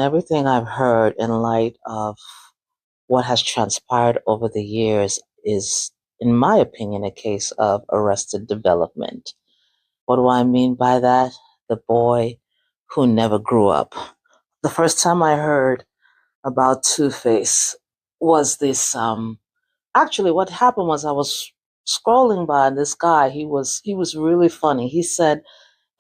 Everything I've heard in light of what has transpired over the years is, in my opinion, a case of arrested development. What do I mean by that? The boy who never grew up. The first time I heard about Tuface was this actually what happened was I was scrolling by and this guy, he was really funny. He said,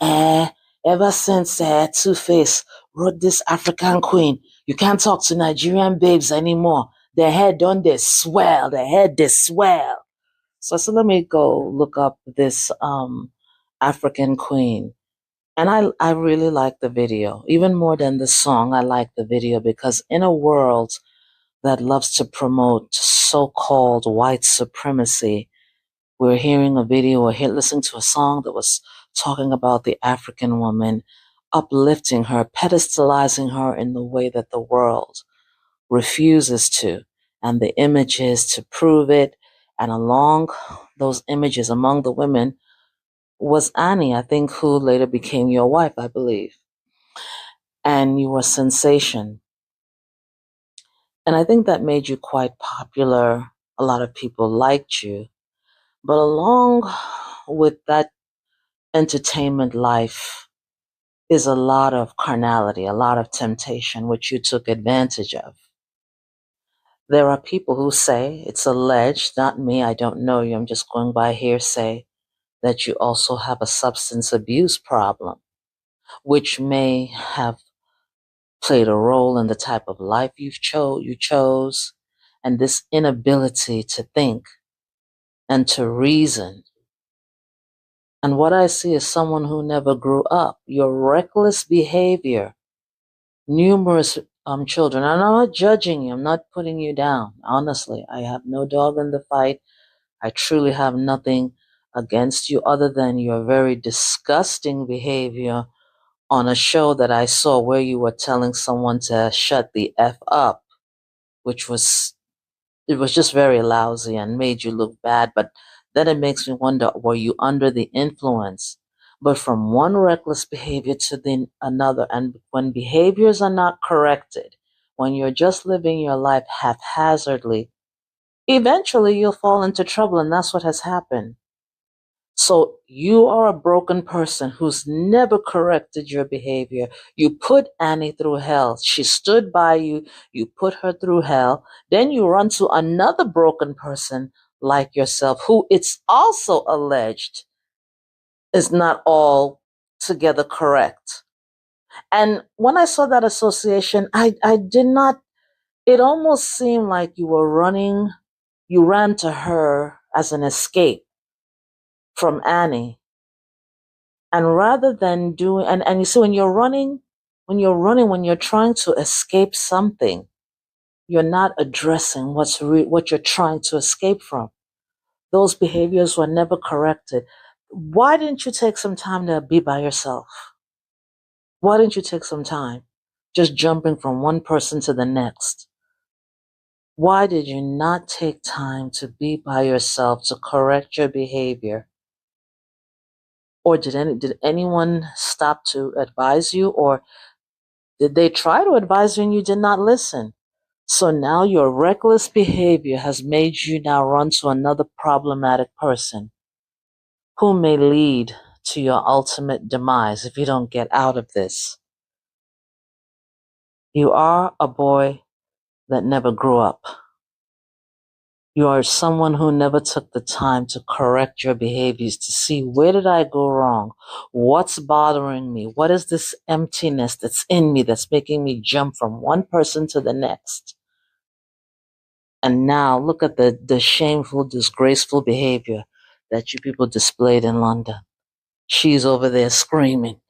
Eh, ever since Tuface wrote this African Queen, you can't talk to Nigerian babes anymore. Their head done they swell, their head they swell. So I said, let me go look up this African Queen. And I really like the video. Even more than the song, I like the video because in a world that loves to promote so-called white supremacy, we're hearing a video or listening to a song that was talking about the African woman, uplifting her, pedestalizing her in the way that the world refuses to, and the images to prove it. And along those images, among the women, was Annie, I think, who later became your wife, I believe. And you were a sensation. And I think that made you quite popular. A lot of people liked you. But along with that entertainment life is a lot of carnality, a lot of temptation, which you took advantage of. There are people who say, it's alleged, not me, I don't know you, I'm just going by hearsay, that you also have a substance abuse problem, which may have played a role in the type of life you chose, and this inability to think and to reason. And what I see is someone who never grew up. Your reckless behavior, numerous children. And I'm not judging you. I'm not putting you down. Honestly, I have no dog in the fight. I truly have nothing against you other than your very disgusting behavior on a show that I saw where you were telling someone to shut the F up, which was, it was just very lousy and made you look bad. But then it makes me wonder, were you under the influence? But from one reckless behavior to another, and when behaviors are not corrected, when you're just living your life haphazardly, eventually you'll fall into trouble, and that's what has happened. So you are a broken person who's never corrected your behavior. You put Annie through hell. She stood by you. You put her through hell. Then you run to another broken person like yourself, who it's also alleged is not all together correct. And when I saw that association, I did not, it almost seemed like you were running, you ran to her as an escape from Annie. And rather than doing, and you see, when you're trying to escape something, you're not addressing what you're trying to escape from. Those behaviors were never corrected. Why didn't you take some time to be by yourself? Why didn't you take some time just jumping from one person to the next? Why did you not take time to be by yourself to correct your behavior? Or did anyone stop to advise you, or did they try to advise you and you did not listen? So now your reckless behavior has made you now run to another problematic person who may lead to your ultimate demise if you don't get out of this. You are a boy that never grew up. You are someone who never took the time to correct your behaviors, to see, where did I go wrong? What's bothering me? What is this emptiness that's in me that's making me jump from one person to the next? And now look at the shameful, disgraceful behavior that you people displayed in London. She's over there screaming.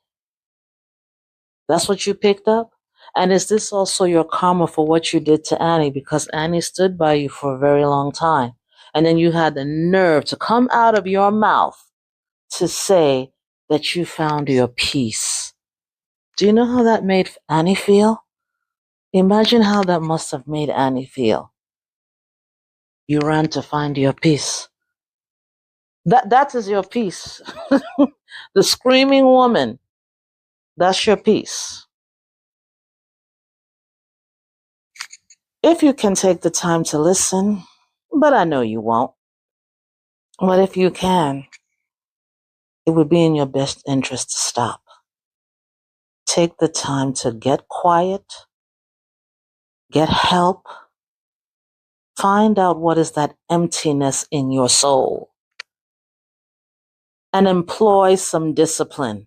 That's what you picked up? And is this also your karma for what you did to Annie? Because Annie stood by you for a very long time. And then you had the nerve to come out of your mouth to say that you found your peace. Do you know how that made Annie feel? Imagine how that must have made Annie feel. You ran to find your peace. That is your peace. The screaming woman, that's your peace. If you can take the time to listen, but I know you won't. But if you can, it would be in your best interest to stop. Take the time to get quiet, get help, find out what is that emptiness in your soul, and employ some discipline.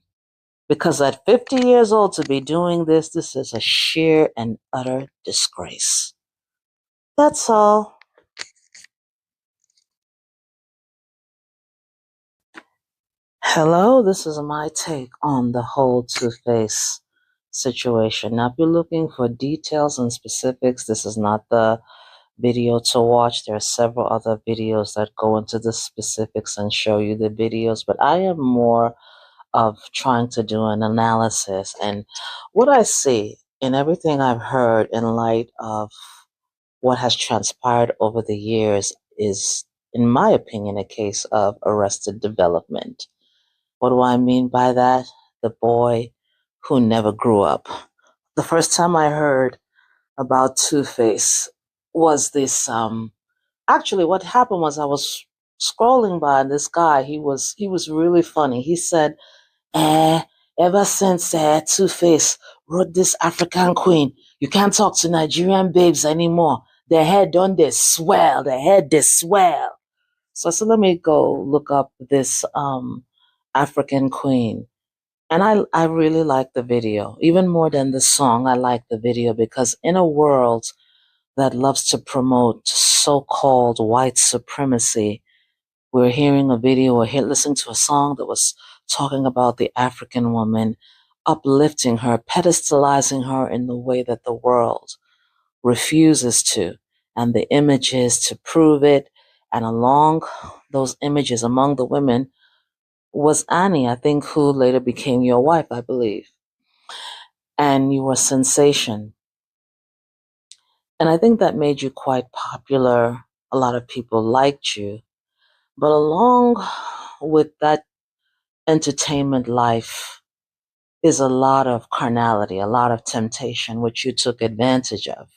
Because at 50 years old to be doing this is a sheer and utter disgrace. That's all. Hello, this is my take on the whole Tuface situation. Now, if you're looking for details and specifics, this is not the video to watch. There are several other videos that go into the specifics and show you the videos, but I am more of trying to do an analysis. And what I see in everything I've heard in light of what has transpired over the years is, in my opinion, a case of arrested development. What do I mean by that? The boy who never grew up. The first time I heard about Tuface was this actually what happened was I was scrolling by and this guy, he was really funny. He said, eh, ever since Tuface wrote this African Queen, you can't talk to Nigerian babes anymore. Their head done they swell, their head they swell. So I said, let me go look up this African Queen. And I really like the video. Even more than the song, I like the video because in a world that loves to promote so-called white supremacy, we're hearing a video or listening to a song that was talking about the African woman, uplifting her, pedestalizing her in the way that the world refuses to, and the images to prove it. And along those images, among the women, was Annie, I think, who later became your wife, I believe. And you were a sensation. And I think that made you quite popular. A lot of people liked you. But along with that entertainment life is a lot of carnality, a lot of temptation, which you took advantage of.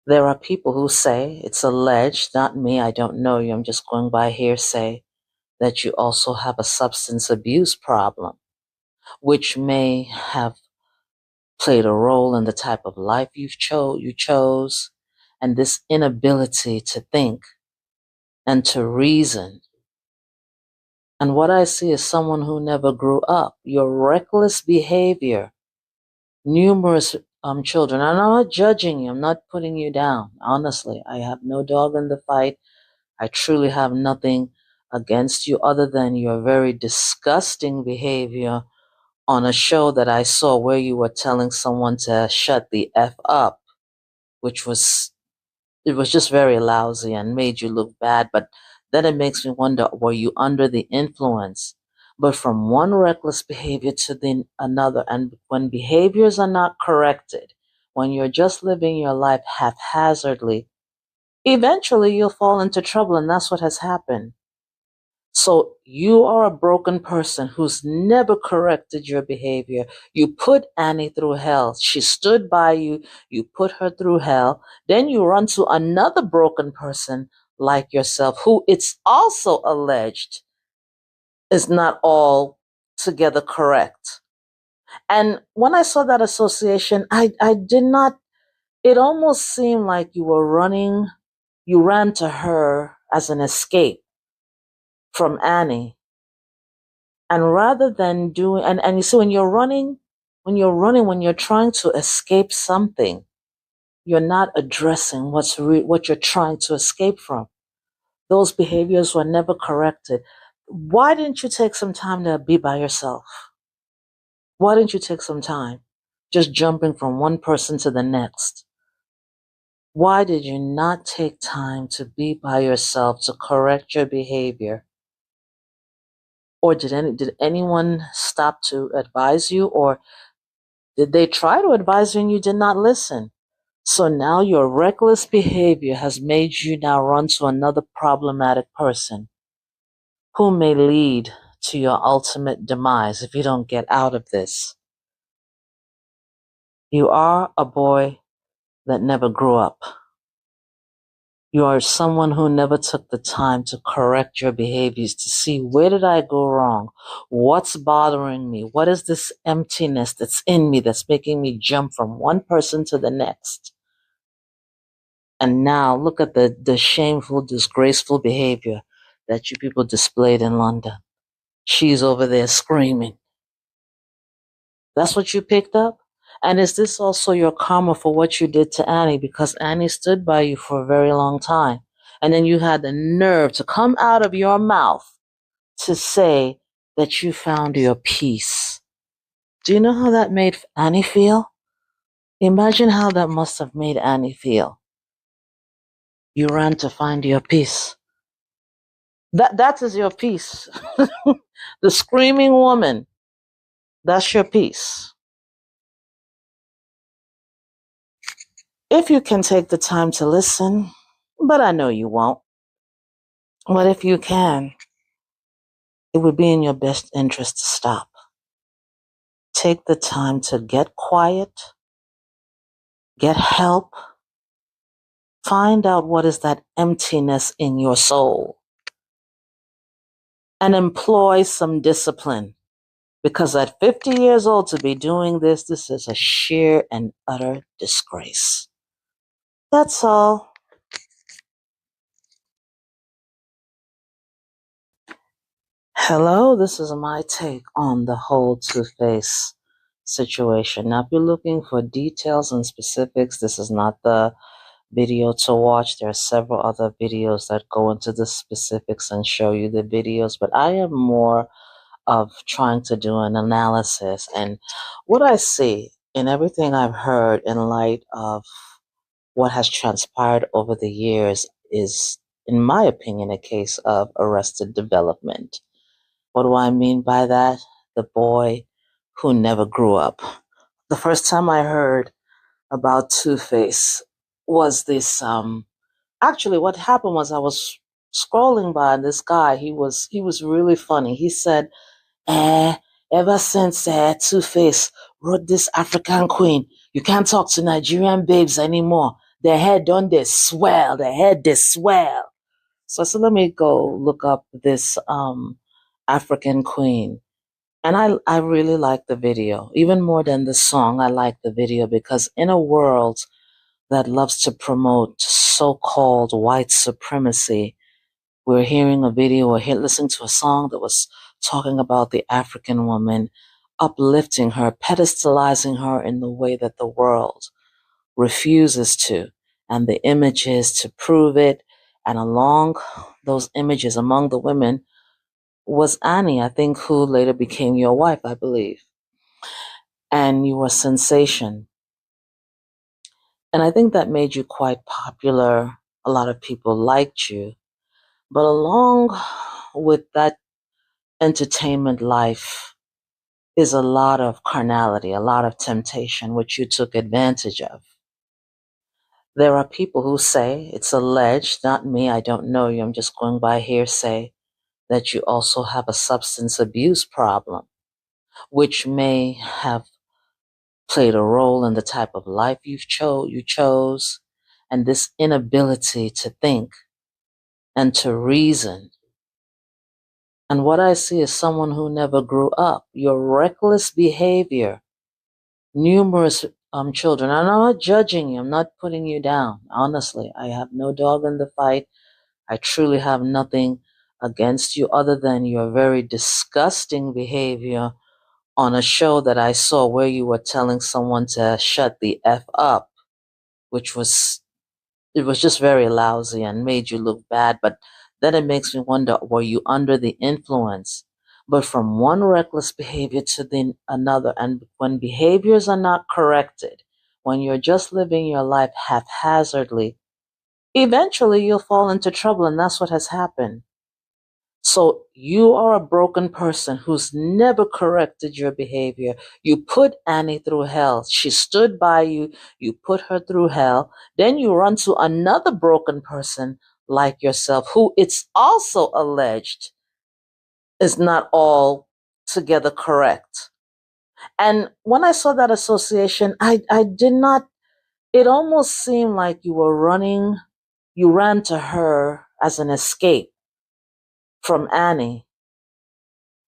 There are people who say, it's alleged, not me, I don't know you, I'm just going by hearsay, that you also have a substance abuse problem, which may have played a role in the type of life you chose, and this inability to think and to reason. And what I see is someone who never grew up. Your reckless behavior, numerous children, and I'm not judging you, I'm not putting you down. Honestly, I have no dog in the fight. I truly have nothing against you other than your very disgusting behavior on a show that I saw where you were telling someone to shut the F up, which was, it was just very lousy and made you look bad. But then it makes me wonder, were you under the influence? But from one reckless behavior to the another, and when behaviors are not corrected, when you're just living your life haphazardly, eventually you'll fall into trouble, and that's what has happened. So you are a broken person who's never corrected your behavior. You put Annie through hell. She stood by you. You put her through hell. Then you run to another broken person like yourself, who it's also alleged is not all together correct. And when I saw that association, I did not, it almost seemed like you were running, you ran to her as an escape from Annie. And rather than doing, and you see, when you're trying to escape something, you're not addressing what you're trying to escape from. Those behaviors were never corrected. Why didn't you take some time to be by yourself? Why didn't you take some time just jumping from one person to the next? Why did you not take time to be by yourself to correct your behavior? Or did anyone stop to advise you, or did they try to advise you and you did not listen? So now your reckless behavior has made you now run to another problematic person who may lead to your ultimate demise if you don't get out of this. You are a boy that never grew up. You are someone who never took the time to correct your behaviors to see where did I go wrong? What's bothering me? What is this emptiness that's in me that's making me jump from one person to the next? And now look at the shameful, disgraceful behavior that you people displayed in London. She's over there screaming. That's what you picked up? And is this also your karma for what you did to Annie? Because Annie stood by you for a very long time. And then you had the nerve to come out of your mouth to say that you found your peace. Do you know how that made Annie feel? Imagine how that must have made Annie feel. You ran to find your peace. That is your peace. The screaming woman, that's your peace. If you can take the time to listen, but I know you won't. But if you can, it would be in your best interest to stop. Take the time to get quiet, get help, find out what is that emptiness in your soul, and employ some discipline. Because at 50 years old to be doing this is a sheer and utter disgrace. That's all. Hello, this is my take on the whole Tuface situation. Now, if you're looking for details and specifics, this is not the video to watch. There are several other videos that go into the specifics and show you the videos, but I am more of trying to do an analysis. And what I see in everything I've heard in light of what has transpired over the years is, in my opinion, a case of arrested development. What do I mean by that? The boy who never grew up. The first time I heard about Tuface was this actually what happened was I was scrolling by and this guy, he was really funny. He said, eh, ever since Tuface wrote this African Queen, you can't talk to Nigerian babes anymore. Their head don't they swell, their head they swell. So I said, let me go look up this African Queen. And I really like the video. Even more than the song, I like the video because in a world that loves to promote so-called white supremacy, we're hearing a video or listening to a song that was talking about the African woman, uplifting her, pedestalizing her in the way that the world refuses to. And the images to prove it. And along those images, among the women, was Annie, I think, who later became your wife, I believe. And you were a sensation. And I think that made you quite popular. A lot of people liked you. But along with that entertainment life is a lot of carnality, a lot of temptation, which you took advantage of. There are people who say, it's alleged, not me, I don't know you, I'm just going by hearsay, that you also have a substance abuse problem, which may have played a role in the type of life you chose, and this inability to think and to reason. And what I see is someone who never grew up. Your reckless behavior, numerous children. And I'm not judging you. I'm not putting you down. Honestly, I have no dog in the fight. I truly have nothing against you other than your very disgusting behavior on a show that I saw where you were telling someone to shut the F up, which was, it was just very lousy and made you look bad. But then it makes me wonder, were you under the influence? But from one reckless behavior to another, and when behaviors are not corrected, when you're just living your life haphazardly, eventually you'll fall into trouble, and that's what has happened. So you are a broken person who's never corrected your behavior. You put Annie through hell. She stood by you. You put her through hell. Then you run to another broken person like yourself, who it's also alleged is not all together correct. And when I saw that association, I did not It almost seemed like you were running, you ran to her as an escape from Annie.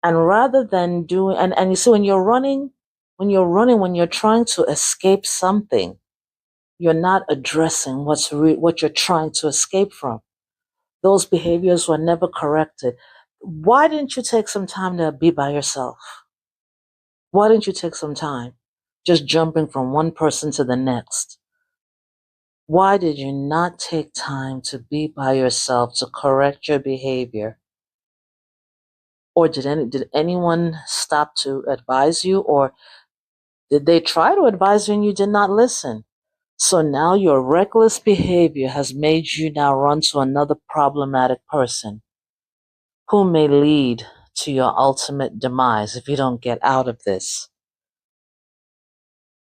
And rather than doing, and you see, when you're trying to escape something, you're not addressing what you're trying to escape from. Those behaviors were never corrected. Why didn't you take some time to be by yourself? Why didn't you take some time just jumping from one person to the next? Why did you not take time to be by yourself to correct your behavior? Or did anyone stop to advise you, or did they try to advise you and you did not listen? So now your reckless behavior has made you now run to another problematic person who may lead to your ultimate demise if you don't get out of this.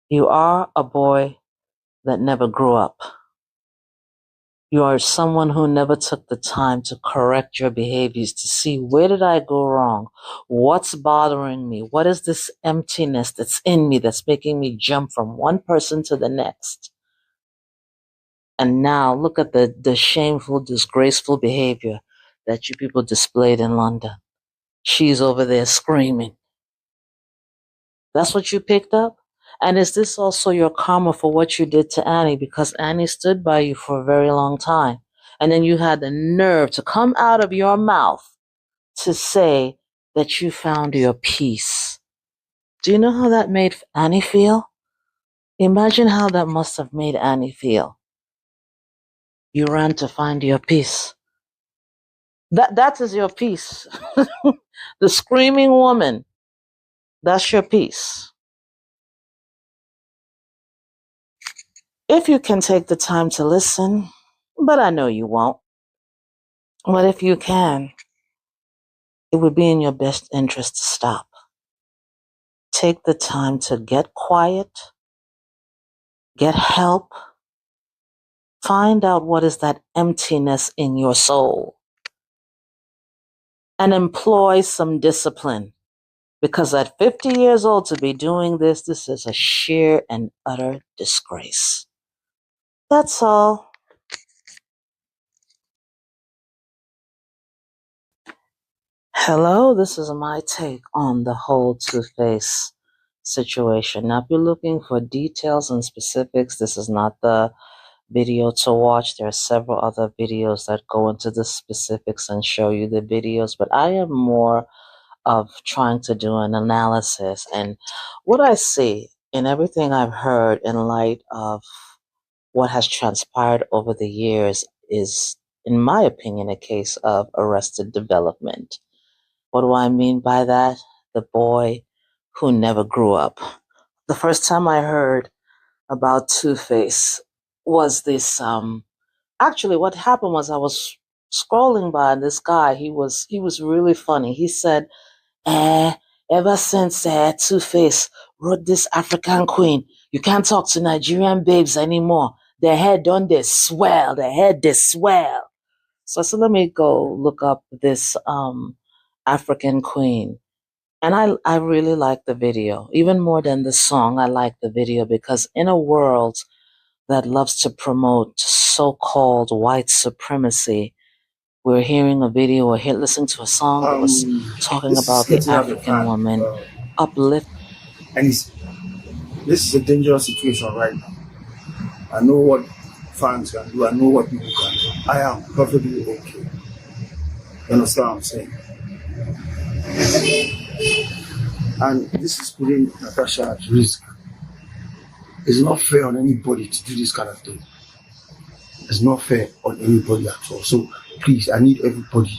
You are a boy that never grew up. You are someone who never took the time to correct your behaviors, to see, where did I go wrong? What's bothering me? What is this emptiness that's in me that's making me jump from one person to the next? And now look at the shameful, disgraceful behavior that you people displayed in London. She's over there screaming. That's what you picked up? And is this also your karma for what you did to Annie? Because Annie stood by you for a very long time. And then you had the nerve to come out of your mouth to say that you found your peace. Do you know how that made Annie feel? Imagine how that must have made Annie feel. You ran to find your peace. That is your peace. The screaming woman, that's your peace. If you can take the time to listen, but I know you won't. But if you can, it would be in your best interest to stop. Take the time to get quiet, get help, find out what is that emptiness in your soul, and employ some discipline. Because at 50 years old to be doing this is a sheer and utter disgrace. That's all. Hello, this is my take on the whole Tuface situation. Now, if you're looking for details and specifics, this is not the video to watch. There are several other videos that go into the specifics and show you the videos, but I am more of trying to do an analysis. And what I see in everything I've heard in light of what has transpired over the years is, in my opinion, a case of arrested development. What do I mean by that? The boy who never grew up. The first time I heard about Tuface was this actually what happened was I was scrolling by and this guy, he was really funny. He said, ever since Tuface wrote this African Queen, you can't talk to Nigerian babes anymore. Their head don't they swell, their head they swell. So I said, let me go look up this African Queen. And I really like the video. Even more than the song, I like the video because in a world that loves to promote so-called white supremacy, we're hearing a video or listening to a song that was talking about the African woman uplift. And this is a dangerous situation right now. I know what fans can do. I know what people can do. I am perfectly okay. You understand what I'm saying? And this is putting Natasha at risk. It's not fair on anybody to do this kind of thing. It's not fair on anybody at all. So please, I need everybody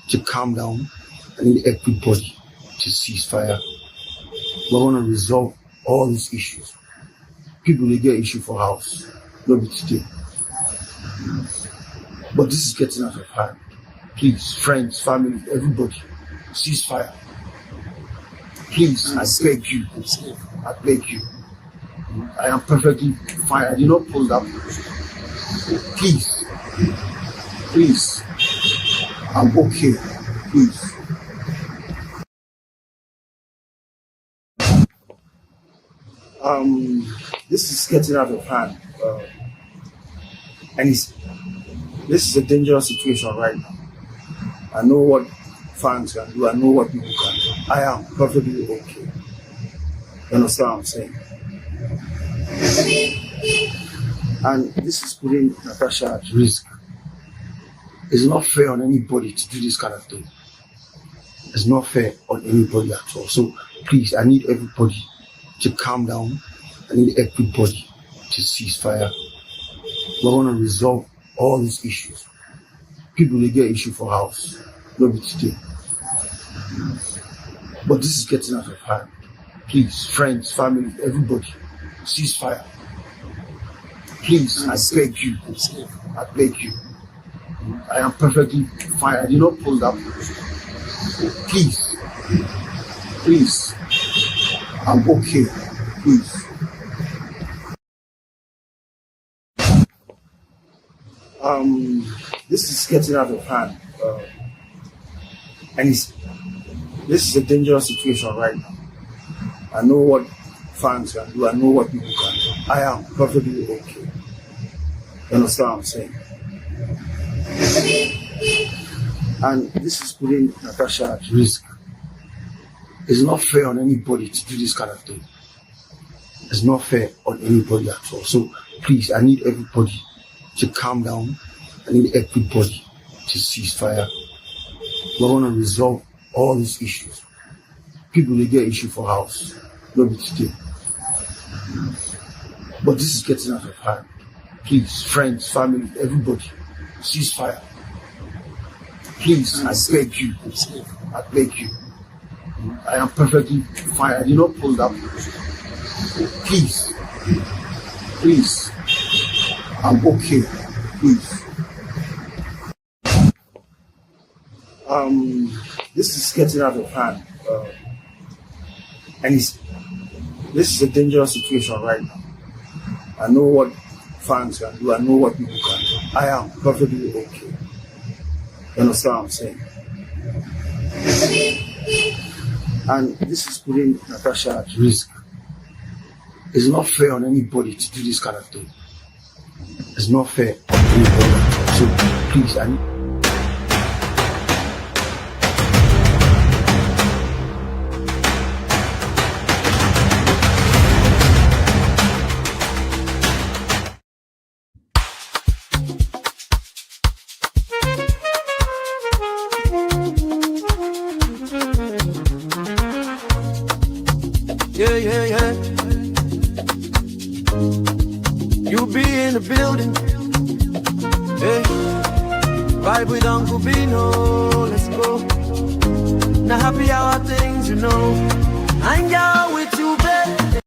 to calm down. I need everybody to cease fire. We want to resolve all these issues. People, they get issue for house. Nobody today. But this is getting out of hand. Please, friends, family, everybody, cease fire. Please, I beg you. I beg you. I am perfectly fine. I did not pull that. Please. Please. I'm okay. Please. This is getting out of hand. And this is a dangerous situation right now. I know what fans can do. I know what people can do. I am perfectly okay. You understand what I'm saying? And this is putting Natasha at risk. It's not fair on anybody to do this kind of thing. It's not fair on anybody at all. So please, I need everybody to calm down. I need everybody to cease fire. We're going to resolve all these issues. People, they get issue for house. Nobody today. But this is getting out of hand. Please, friends, family, everybody, cease fire. Please, I beg you. I beg you. I am perfectly fine. I did not pull that. Please. Please. I'm okay. Please. This is getting out of hand. And this is a dangerous situation right now. I know what fans can do. I know what people can do. I am perfectly okay. You understand what I'm saying? And this is putting Natasha at risk. It's not fair on anybody to do this kind of thing. It's not fair on anybody at all. So please, I need everybody to calm down. I need everybody to cease fire. We're going to resolve all these issues. People, they get issue for house. Nobody today. But this is getting out of hand. Please, friends, family, everybody, cease fire. Please, I beg you. I beg you. I am perfectly fine. I did not pull that. Please. Please. I'm okay. Please. This is getting out of hand. And this is a dangerous situation right now. I know what fans can do. I know what people can do. I am perfectly okay. You understand what I'm saying? And this is putting Natasha at risk. It's not fair on anybody to do this kind of thing. It's not fair on anybody. So please, I need... Yeah. You be in the building. Hey, vibe with Uncle Bino. Let's go. Now happy hour things, you know. Hang out with you, baby.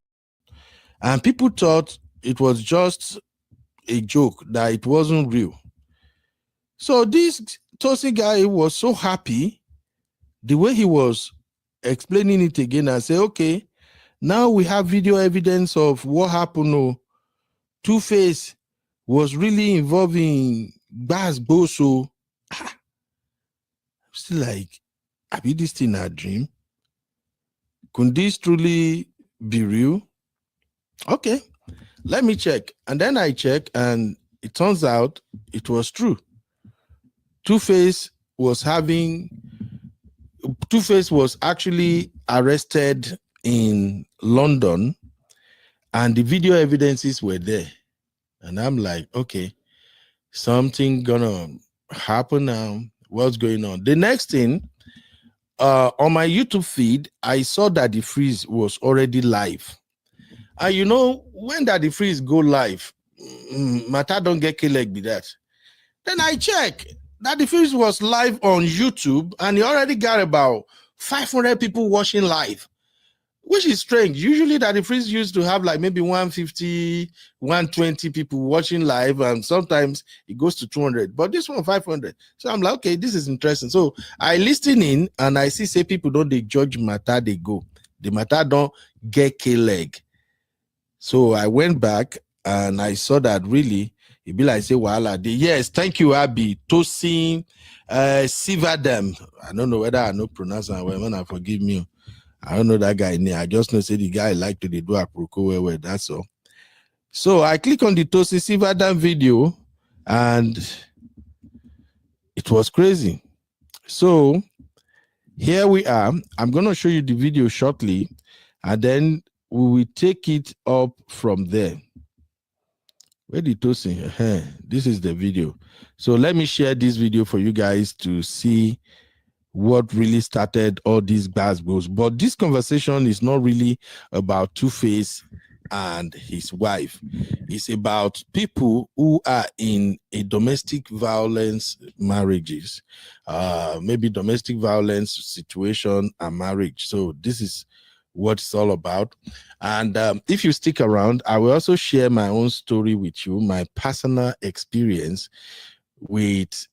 And people thought it was just a joke, that it wasn't real. So this Tosi guy was so happy the way he was explaining it again and say, okay, now we have video evidence of what happened. Oh, Tuface was really involved in Bass Boso. Still like, I be this thing a dream? Could this truly be real? Okay, let me check. And then I check, and it turns out it was true. Tuface was actually arrested in London, and the video evidences were there. And I'm like, okay, something gonna happen now. What's going on? The next thing, on my YouTube feed, I saw that the freeze was already live. And you know, when that the freeze go live, Mata don't get killed like that. Then I check that the freeze was live on YouTube, and he already got about 500 people watching live, which is strange. Usually that the freeze used to have like maybe 150, 120 people watching live, and sometimes it goes to 200, but this one 500. So I'm like, okay, this is interesting. So I listen in, and I see say people don't they judge Mata, they go. The Mata don't get K-leg. So I went back and I saw that really, it be like say, Wahala. Yes, thank you, Abby. Tosin Sivadem. I don't know whether I know pronounce it well, man, forgive me. I don't know that guy name. I just know say the guy like to do a proko well, that's all. So I click on the Tosi Sivadan video and it was crazy. So here we are. I'm going to show you the video shortly and then we will take it up from there. Where did Tosi? This is the video. So let me share this video for you guys to see what really started all these goes. But this conversation is not really about Tuface and his wife. It's about people who are in a domestic violence marriages, maybe domestic violence situation and marriage. So this is what it's all about. And if you stick around, I will also share my own story with you, my personal experience with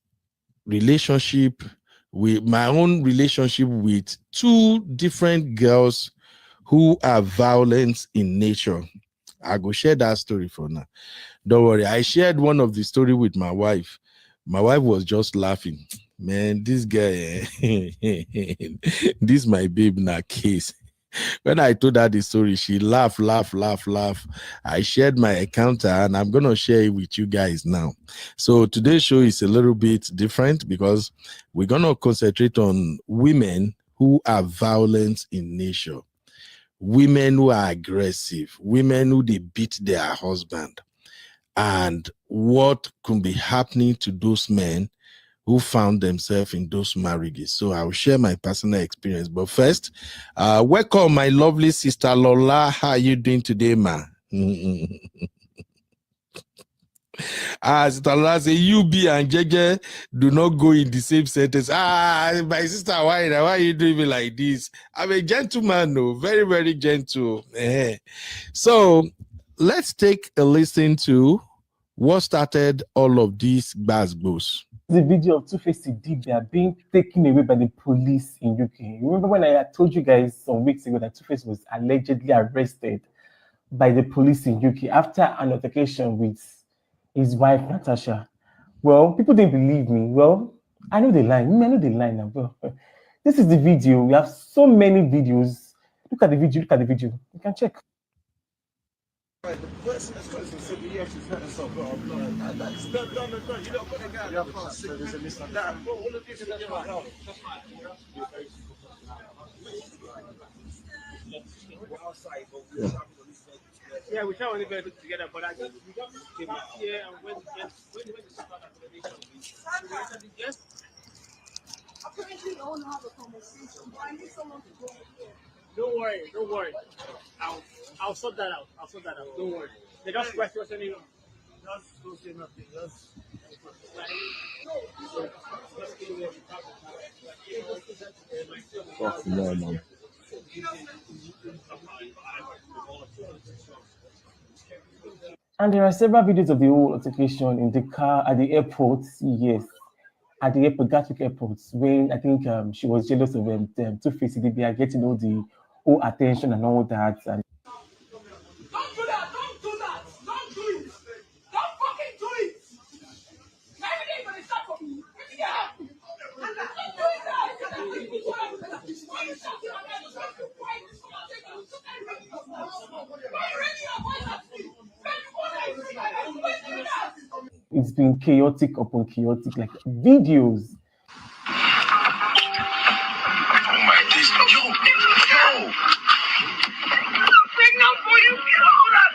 relationship, with my own relationship with two different girls who are violent in nature. I go share that story for now. Don't worry. I shared one of the story with my wife. My wife was just laughing. Man, this guy, this my babe na case. When I told her the story, she laughed. I shared my encounter and I'm going to share it with you guys now. So today's show is a little bit different because we're going to concentrate on women who are violent in nature, women who are aggressive, women who they beat their husband, and what could be happening to those men who found themselves in those marriages. So I'll share my personal experience. But first, welcome my lovely sister Lola. How are you doing today, ma? Sister Lola say UB and Jeje do not go in the same sentence. My sister, why are you doing me like this? I'm a gentleman, no, very, very gentle. So let's take a listen to what started all of these gbas. The video of Tuface Idibia being taken away by the police in UK. Remember when I told you guys some weeks ago that Tuface was allegedly arrested by the police in UK after an altercation with his wife Natasha? Well, people didn't believe me. Well, I know they lie. I know they lie now. Well, this is the video. We have so many videos. Look at the video. Look at the video. You can check. Right, the person that's close to said he actually hurt himself. No, that's no. You don't put a guy. Yeah, so there's a misunderstanding. Nah, all of this is my house. We're outside, but we're yeah, we can't only go together, but I think we got came up here and when the start explanation, yes. Apparently, you don't have a conversation, but I need someone to go here. Don't worry. I'll sort that out. Don't worry. They just question us anymore. Just don't say nothing. Just No, man. And there are several videos of the whole altercation in the car at the airport. Yes, at the airport, Gatwick Airport, when I think she was jealous of Tuface Idibia getting all the whole attention and all that. And don't do that. Don't do that. Don't do it. Don't fucking do it. Every day you're gonna start for me. Yeah. And don't do it. Why you shouting at me? Why you it's been chaotic upon chaotic, like videos. Oh my days. Yo. Bring up for you. Hold up.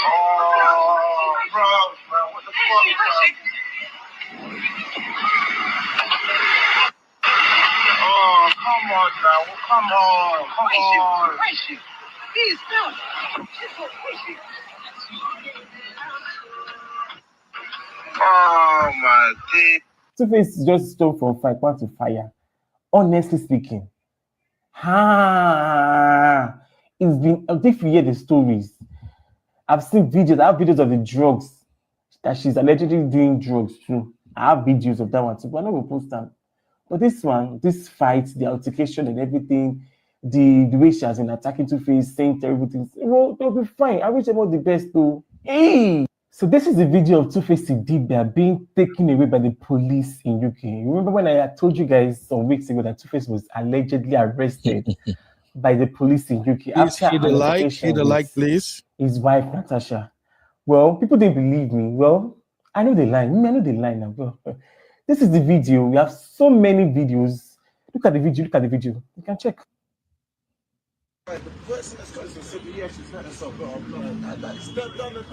Oh, bro, man, what the fuck, bro? Oh, come on now. Come on. Please, no. Oh, my God. Tuface just stole from fight one to fire. Honestly speaking, it's been, if you hear the stories, I've seen videos. I have videos of the drugs that she's allegedly doing drugs too. I have videos of that one too, but I'm not gonna post them. But this one, this fight, the altercation and everything, the way she has been attacking Tuface, saying terrible things. Well, they'll be fine. I wish them all the best though. Hey! So this is the video of Tuface Idibia being taken away by the police in UK. Remember when I told you guys some weeks ago that Tuface was allegedly arrested by the police in UK Please after an altercation with please. his wife Natasha? Well, people didn't believe me. Well, I know the line. I know the line now. Well, this is the video. We have so many videos. Look at the video. Look at the video. You can check. The person that's got some CBS is not so good. No,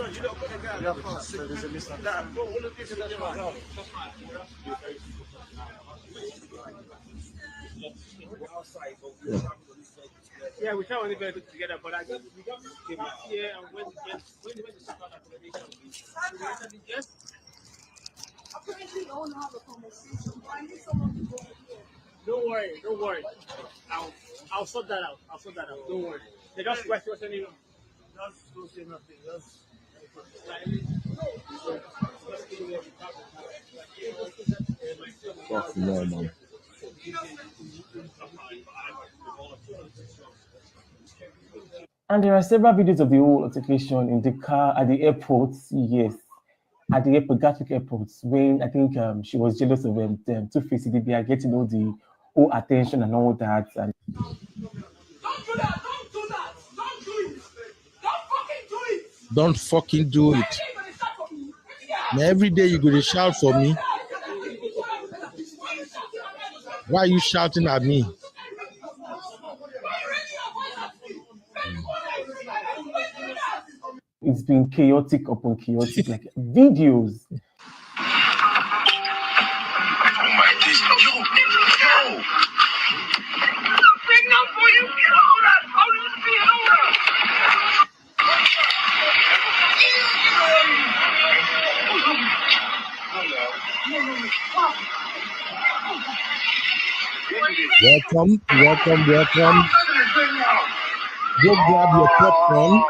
you don't put a guy. Yeah, fine. So there's a misunderstanding. Bro, all of this is outside, but we're Yeah, we can't only bear it together, but I guess we got came here and when the second explanation we entered the guest. Apparently, don't have a conversation, but I need someone to go here. Don't worry. I'll sort that out. Don't worry. They just question us anyway. Just don't say nothing. Just Fuck no, man. And there are several videos of the whole altercation in the car at the airport. Yes, at the airport, Gatwick Airport, when I think she was jealous of Tuface Idibia getting all the whole attention and all that. And Don't do that! Don't do that! Don't do it! Don't fucking do it! Don't fucking do it. Now, every day you go to shout for me. Why are you shouting at me? It's been chaotic upon chaotic, like videos. Welcome. Go grab your popcorn.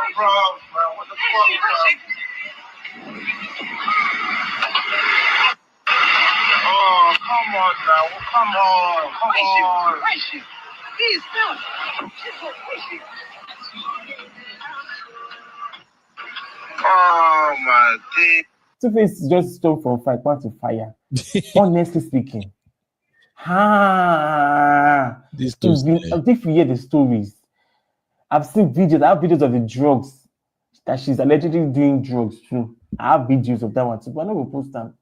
oh, come on now. Come on. Please, no! Oh, my God. Tuface just stole from fight, want to fire. Honestly speaking. If you hear the stories, I've seen videos. I have videos of the drugs that she's allegedly doing drugs too. I have videos of that one too, but I'm not gonna post them.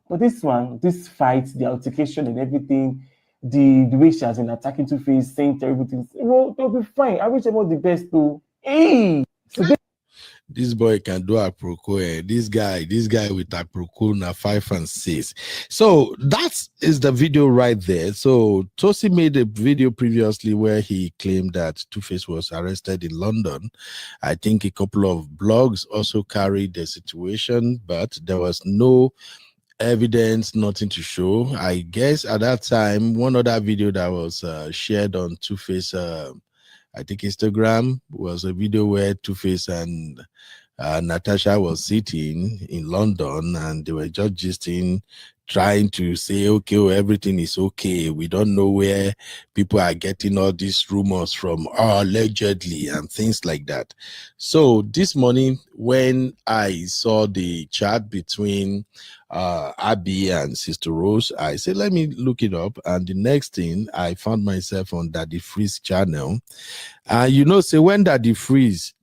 But this one, this fight, the altercation and everything, the way she has been attacking Tuface, saying terrible things, well, they'll be fine. I wish them all the best too. Hey! So this boy can do aproko. This guy with aproko na 5 and 6. So that is the video right there. So Tosi made a video previously where he claimed that Tuface was arrested in London. I think a couple of blogs also carried the situation, but there was no evidence, nothing to show. I guess at that time, one other video that was shared on Tuface, I think Instagram, was a video where Tuface and Natasha was sitting in London and they were just gisting, trying to say, okay, well, everything is okay. We don't know where people are getting all these rumors from, allegedly, and things like that. So this morning, when I saw the chat between Abby and Sister Rose, I said, let me look it up. And the next thing, I found myself on Daddy Freeze channel. You know, say when Daddy Freeze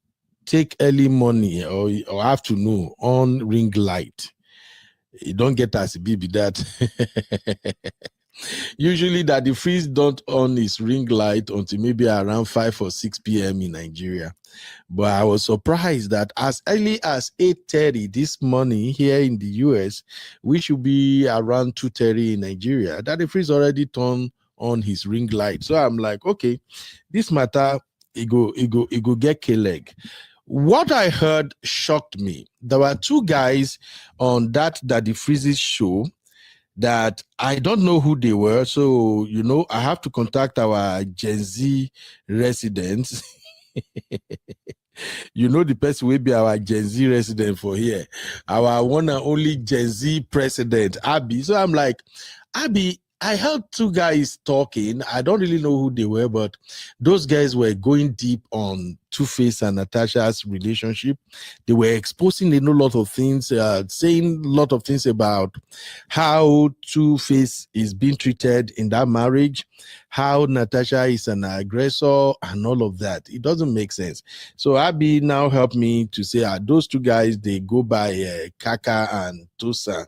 take early morning or afternoon on ring light, you don't get as BB that. Usually Daddy Freeze don't on his ring light until maybe around 5 or 6 p.m. in Nigeria. But I was surprised that as early as 8:30 this morning here in the US, we should be around 2:30 in Nigeria, Daddy Freeze already turned on his ring light. So I'm like, okay, this matter, it go get K-leg. What I heard shocked me. There were 2 guys on that Daddy Freeze's show that I don't know who they were. So, you know, I have to contact our Gen Z residents. You know, the person will be our Gen Z resident for here. Our one and only Gen Z president, Abby. So I'm like, Abby, I heard two guys talking. I don't really know who they were, but those guys were going deep on Tuface and Natasha's relationship. They were exposing a lot of things, saying a lot of things about how Tuface is being treated in that marriage, how Natasha is an aggressor, and all of that. It doesn't make sense. So Abby now helped me to say, those two guys, they go by Kaka and Tosa.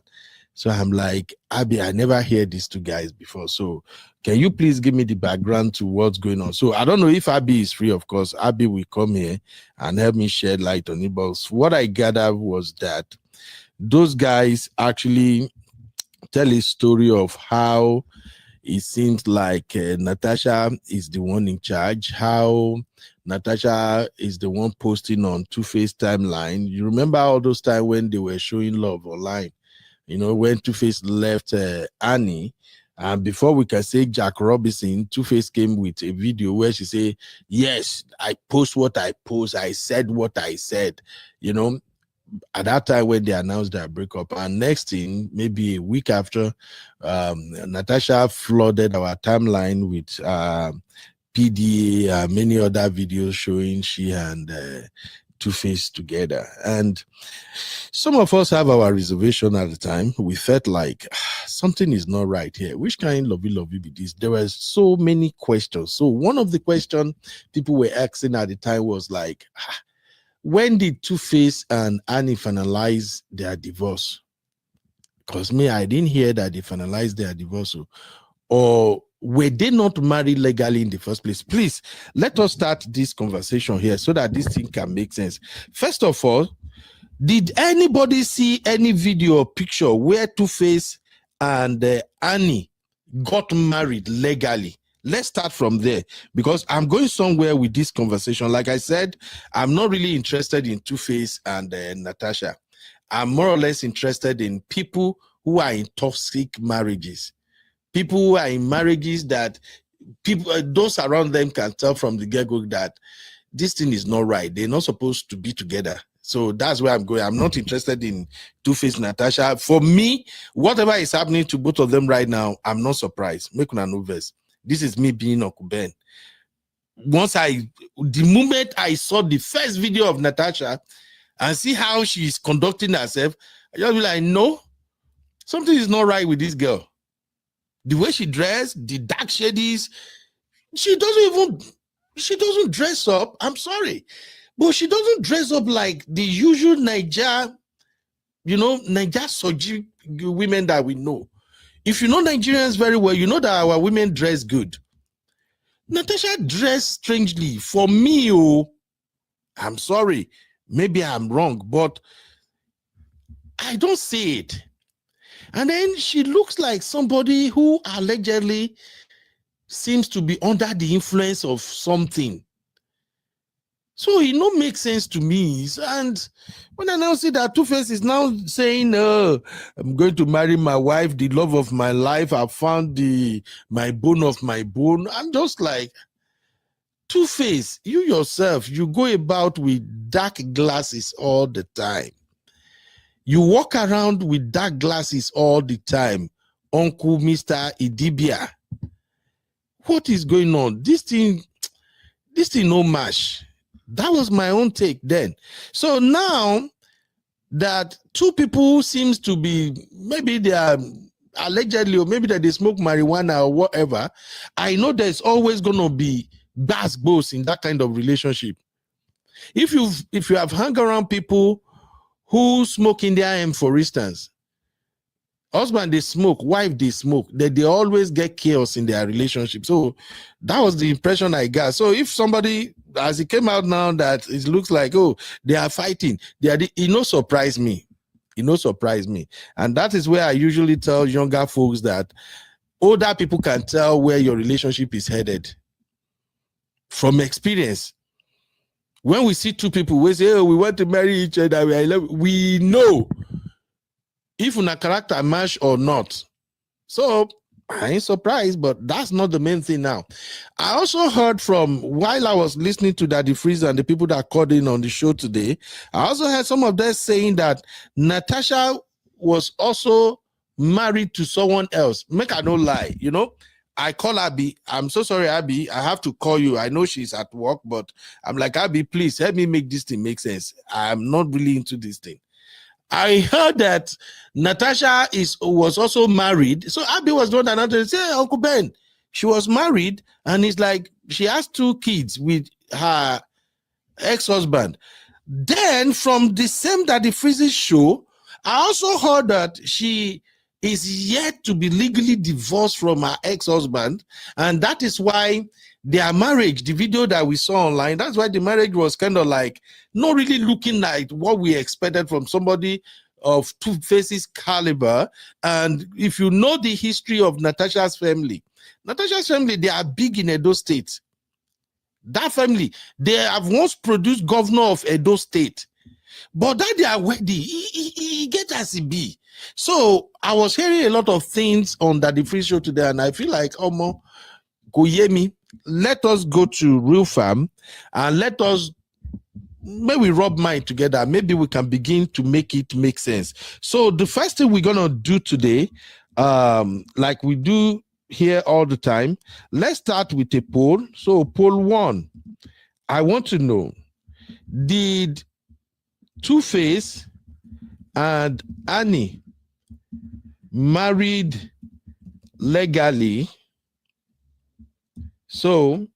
So I'm like, Abby, I never heard these two guys before. So can you please give me the background to what's going on? So I don't know if Abby is free, of course. Abby will come here and help me shed light on it. But what I gathered was that those guys actually tell a story of how it seems like Natasha is the one in charge, how Natasha is the one posting on Tuface timeline. You remember all those times when they were showing love online? You know, when Tuface left Annie, and before we can say Jack Robinson, Tuface came with a video where she said, yes, I post what I post. I said what I said. You know, at that time when they announced their breakup. And next thing, maybe a week after, Natasha flooded our timeline with PDA, many other videos showing she and Tuface together. And some of us have our reservation at the time. We felt like something is not right here. Which kind of lovey be this? There were so many questions. So one of the questions people were asking at the time was like, when did Tuface and Annie finalize their divorce? Because me, I didn't hear that they finalized their divorce. Or were they not married legally in the first place? Please, let us start this conversation here so that this thing can make sense. First of all, did anybody see any video or picture where Tuface and Annie got married legally? Let's start from there, because I'm going somewhere with this conversation. Like I said, I'm not really interested in Tuface and Natasha. I'm more or less interested in people who are in toxic marriages. People who are in marriages that people, those around them can tell from the get-go that this thing is not right. They're not supposed to be together. So that's where I'm going. I'm not interested in Tuface, Natasha. For me, whatever is happening to both of them right now, I'm not surprised. Make una no vex. This is me being Okuben. The moment I saw the first video of Natasha and see how she's conducting herself, I just be like, no, something is not right with this girl. The way she dressed, the dark shades, she doesn't dress up. I'm sorry, but she doesn't dress up like the usual Naija Soji women that we know. If you know Nigerians very well, you know that our women dress good. Natasha dressed strangely. For me, I'm sorry, maybe I'm wrong, but I don't see it. And then she looks like somebody who allegedly seems to be under the influence of something. So it don't make sense to me. And when I now see that Tuface is now saying, I'm going to marry my wife, the love of my life, I found my bone of my bone. I'm just like, Tuface, you yourself, you go about with dark glasses all the time. You walk around with dark glasses all the time, Uncle Mr. Idibia. What is going on? This thing no mash. That was my own take then. So now that two people seems to be, maybe they are allegedly, or maybe that they smoke marijuana or whatever, I know there's always going to be bass in that kind of relationship. If you have hung around people who smoke in their home, for instance, husband they smoke, wife they smoke, they always get chaos in their relationship. So that was the impression I got. So if somebody, as it came out now that it looks like, they are fighting, it no surprise me. It no surprise me. And that is where I usually tell younger folks that older people can tell where your relationship is headed from experience. When we see two people, we say, we want to marry each other, we know if una character match or not. So I ain't surprised, but that's not the main thing now. I also heard from, while I was listening to Daddy Freeze and the people that called in on the show today, I also heard some of them saying that Natasha was also married to someone else. Make I no lie, you know. I call Abby. I'm so sorry, Abby. I have to call you. I know she's at work, but I'm like, Abby, please help me make this thing make sense. I'm not really into this thing. I heard that Natasha was also married. So Abby was the one that wanted to say, hey, Uncle Ben, she was married, and it's like she has 2 kids with her ex-husband. Then from the same Daddy Freeze's show, I also heard that she is yet to be legally divorced from her ex-husband, and that is why their marriage, the video that we saw online, that's why the marriage was kind of like not really looking like what we expected from somebody of Tuface's caliber. And if you know the history of Natasha's family, they are big in Edo State. That family, they have once produced governor of Edo State. But that they are wedding, he get as he be. So I was hearing a lot of things on that the free show today, and I feel like Omo Goyemi, let us go to Real Farm and let us maybe rub mind together. Maybe we can begin to make it make sense. So the first thing we're gonna do today, like we do here all the time, let's start with a poll. So poll 1, I want to know, did Tuface and Annie married legally? So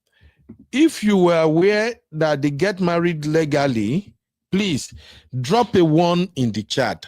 if you were aware that they get married legally, please drop a 1 in the chat.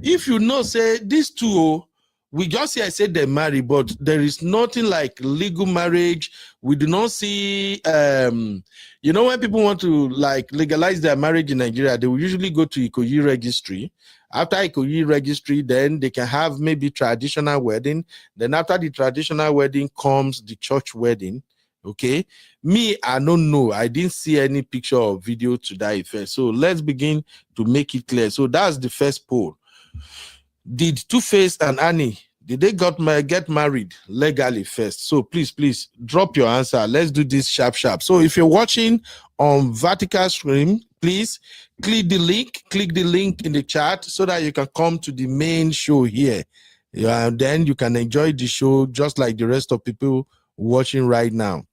If you know, say these two, we just say I said they married, but there is nothing like legal marriage. We do not see, you know, when people want to like legalize their marriage in Nigeria, they will usually go to Ikoyi registry. After Ikoyi registry, then they can have maybe traditional wedding. Then after the traditional wedding comes the church wedding. Okay, me, I don't know. I didn't see any picture or video to that effect. So let's begin to make it clear. So that's the first poll. Did Tuface and Annie, did they get married legally first? So please drop your answer. Let's do this sharp. So if you're watching on vertical stream, please click the link in the chat so that you can come to the main show here. Yeah, and then you can enjoy the show just like the rest of people watching right now.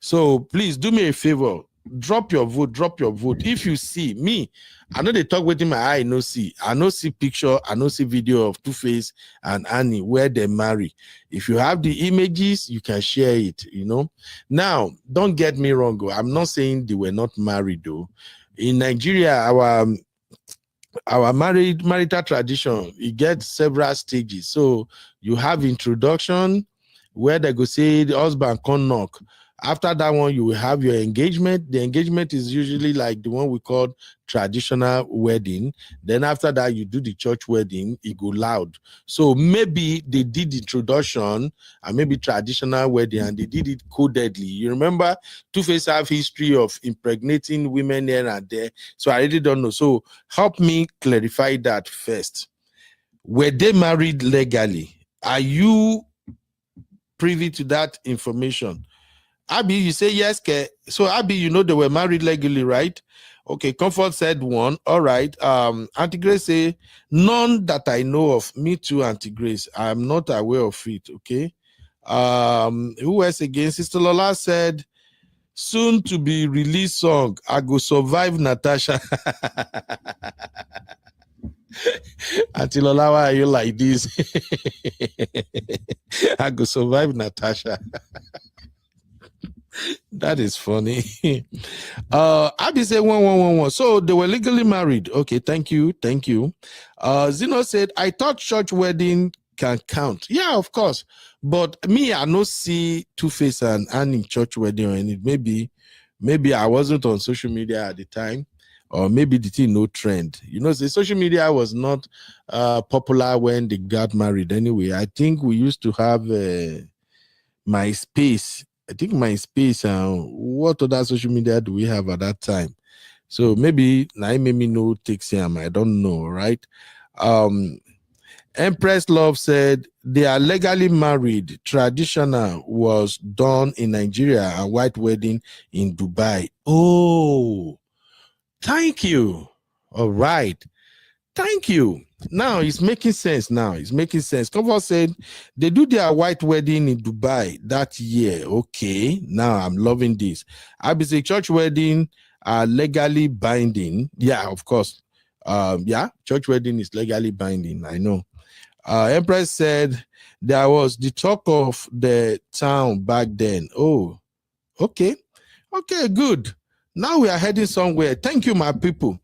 So please do me a favor, drop your vote. If you see me, I know they talk with him, my eye no see. I no see picture, I no see video of Tuface and Annie where they marry. If you have the images, you can share it, you know. Now, don't get me wrong, I'm not saying they were not married though. In Nigeria, our marital tradition, it gets several stages. So you have introduction, where they go say the husband come knock. After that one, you will have your engagement. The engagement is usually like the one we call traditional wedding. Then after that, you do the church wedding, it go loud. So maybe they did introduction and maybe traditional wedding and they did it codedly. You remember Tuface have history of impregnating women here and there. So I really don't know. So help me clarify that first. Were they married legally? Are you privy to that information? Abby, you say yes, Ke. So Abby, you know they were married legally, right? Okay, Comfort said 1. All right. Auntie Grace say none that I know of. Me too, Auntie Grace. I'm not aware of it. Okay. Who else again? Sister Lola said soon to be released song. I go survive Natasha. Auntie Lola, why are you like this? I go survive Natasha. That is funny. Abby said 1111. So they were legally married. Okay, thank you. Zeno said, I thought church wedding can count. Yeah, of course. But me, I no see Tuface and Annie church wedding or anything. Maybe I wasn't on social media at the time, or maybe the thing no trend. You know, the social media was not popular when they got married anyway. I think we used to have MySpace. I think MySpace and what other social media do we have at that time? So maybe now made me know takes him. I don't know, right? Empress Love said they are legally married. Traditional was done in Nigeria and white wedding in Dubai. Oh, thank you. All right. Thank you. Now it's making sense. Now it's making sense. Comfort said they do their white wedding in Dubai that year. Okay, now I'm loving this. Abisi church wedding are legally binding. Yeah, of course. Yeah, church wedding is legally binding. I know. Empress said there was the talk of the town back then. Oh, okay. Okay, good. Now we are heading somewhere. Thank you, my people.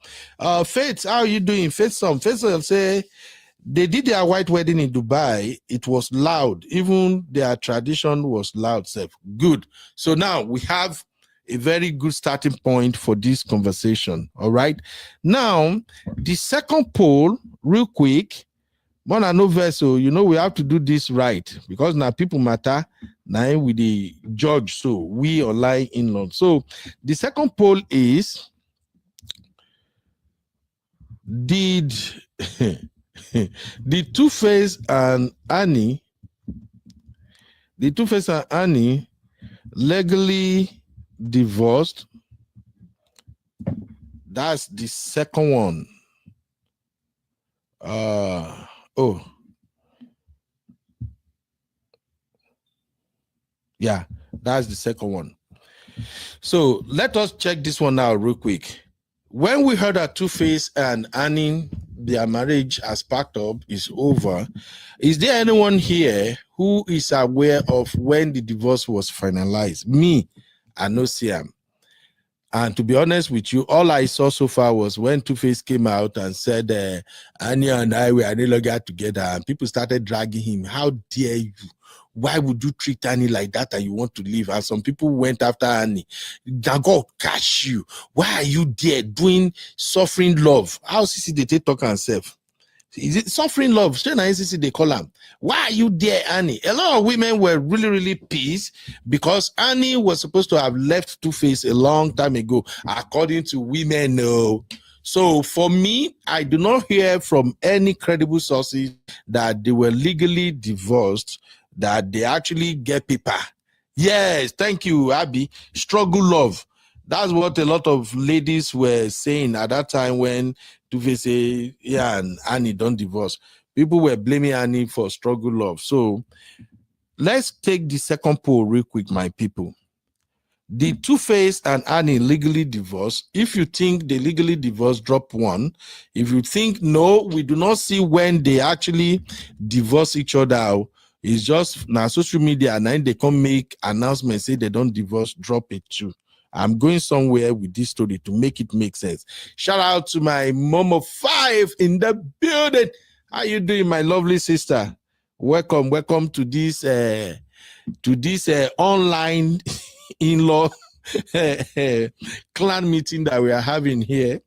Faith, how are you doing? Faith will say they did their white wedding in Dubai. It was loud. Even their tradition was loud. Good. So now we have a very good starting point for this conversation. All right. Now, the second poll, real quick. Mona no vessel, we have to do this right because now people matter. Now with the judge, so we online in law. So the second poll is: did the Tuface and Annie legally divorced? That's the second one. Yeah, that's the second one. So let us check this one out real quick. When we heard that Tuface and Annie, their marriage as packed up is over, is there anyone here who is aware of when the divorce was finalized? Me, I know Siam. And to be honest with you, all I saw so far was when Tuface came out and said, Annie and I were no longer together, and people started dragging him. How dare you? Why would you treat Annie like that and you want to leave? And some people went after Annie. God catch you. Why are you there doing suffering love? How CC they talk and self? Is it suffering love? Straight na NCC they call them. Why are you there, Annie? A lot of women were really, really pissed because Annie was supposed to have left Tuface a long time ago, according to women. No. So for me, I do not hear from any credible sources that they were legally divorced, that they actually get paper. Yes, thank you, Abby. Struggle love. That's what a lot of ladies were saying at that time when Tuface say, yeah, and Annie don't divorce. People were blaming Annie for struggle love. So let's take the second poll real quick, my people. Did Tuface and Annie legally divorce? If you think they legally divorced, drop 1. If you think no, we do not see when they actually divorce each other. It's just now social media, and then they come make announcements, say they don't divorce, drop it 2. I'm going somewhere with this story to make it make sense. Shout out to my mom of 5 in the building. How you doing, my lovely sister? Welcome to this online in-law clan meeting that we are having here.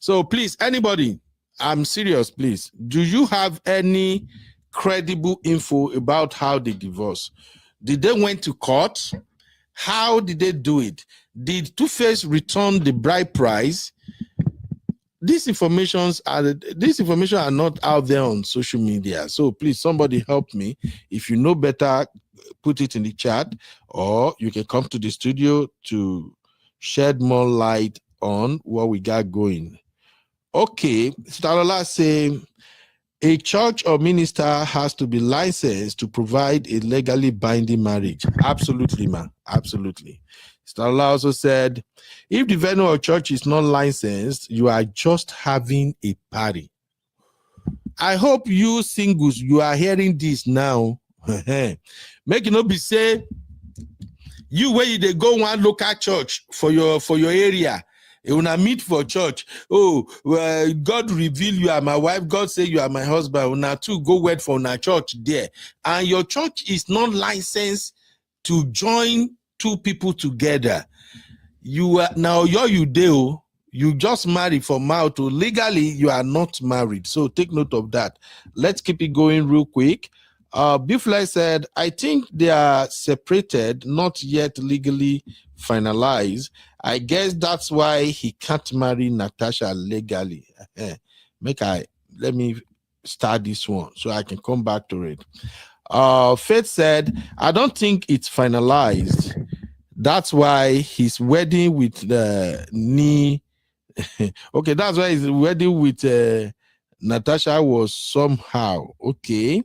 So please, anybody, I'm serious, please. Do you have any credible info about how they divorced? Did they went to court? How did they do it? Did Tuface return the bride price? These information are not out there on social media. So please, somebody help me. If you know better, put it in the chat, or you can come to the studio to shed more light on what we got going. Okay, Stalola say a church or minister has to be licensed to provide a legally binding marriage. Absolutely, man. Absolutely. Stalola also said, if the venue or church is not licensed, you are just having a party. I hope you singles, you are hearing this now. Make it not be say, you where they go one local church for your area. When I meet for church, oh, well, God reveal you are my wife, God say you are my husband. When I too go wait for a church there, and your church is not licensed to join 2 people together. You are now you do. You just married for mouth. Legally, you are not married. So take note of that. Let's keep it going real quick. Bifly said, I think they are separated, not yet legally finalized. I guess that's why he can't marry Natasha legally. Let me start this one so I can come back to it. Faith said, I don't think it's finalized. That's why his wedding with the knee. Okay, that's why his wedding with Natasha was somehow. Okay,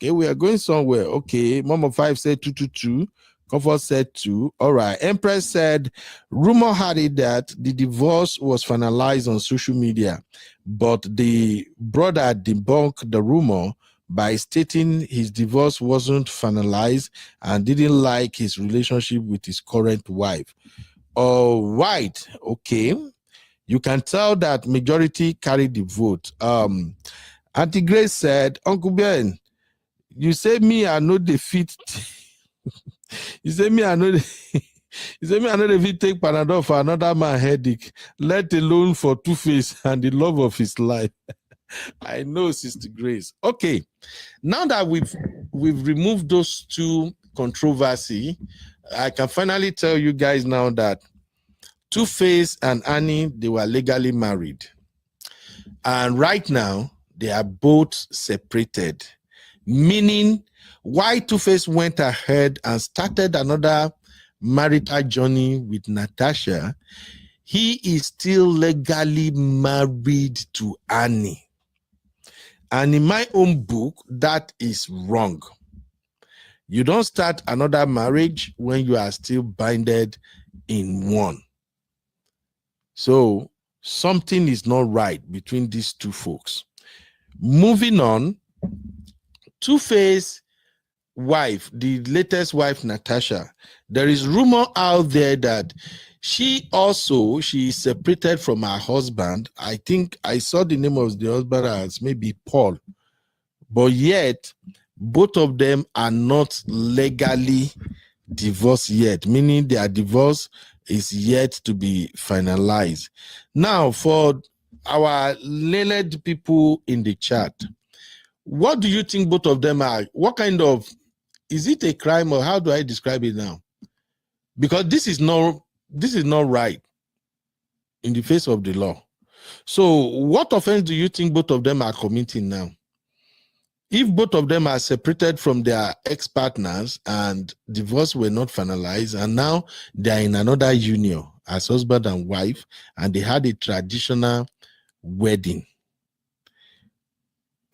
we are going somewhere. Okay, Mama 5 said 222. Comfort said 2. All right. Empress said, rumor had it that the divorce was finalized on social media, but the brother debunked the rumor by stating his divorce wasn't finalized and didn't like his relationship with his current wife. All right. Okay. You can tell that majority carried the vote. Auntie Grace said, Uncle Ben, you say me I know defeat. You say me I know. You say me I know defeat take Panadol for another man headache, let alone for Tuface and the love of his life. I know, Sister Grace. Okay, now that we've removed those two controversy, I can finally tell you guys now that Tuface and Annie, they were legally married. And right now, they are both separated. Meaning, why Tuface went ahead and started another marital journey with Natasha, he is still legally married to Annie. And in my own book, that is wrong. You don't start another marriage when you are still binded in one. So something is not right between these two folks. Moving on, Tuface wife, the latest wife, Natasha, there is rumor out there that she is separated from her husband. I think I saw the name of the husband as maybe Paul, but yet both of them are not legally divorced yet, meaning their divorce is yet to be finalized. Now, for our learned people in the chat, what do you think both of them are? What kind of, is it a crime or how do I describe it now? Because this is not right in the face of the law. So what offense do you think both of them are committing now? If both of them are separated from their ex-partners and divorce were not finalized, and now they are in another union as husband and wife, and they had a traditional wedding,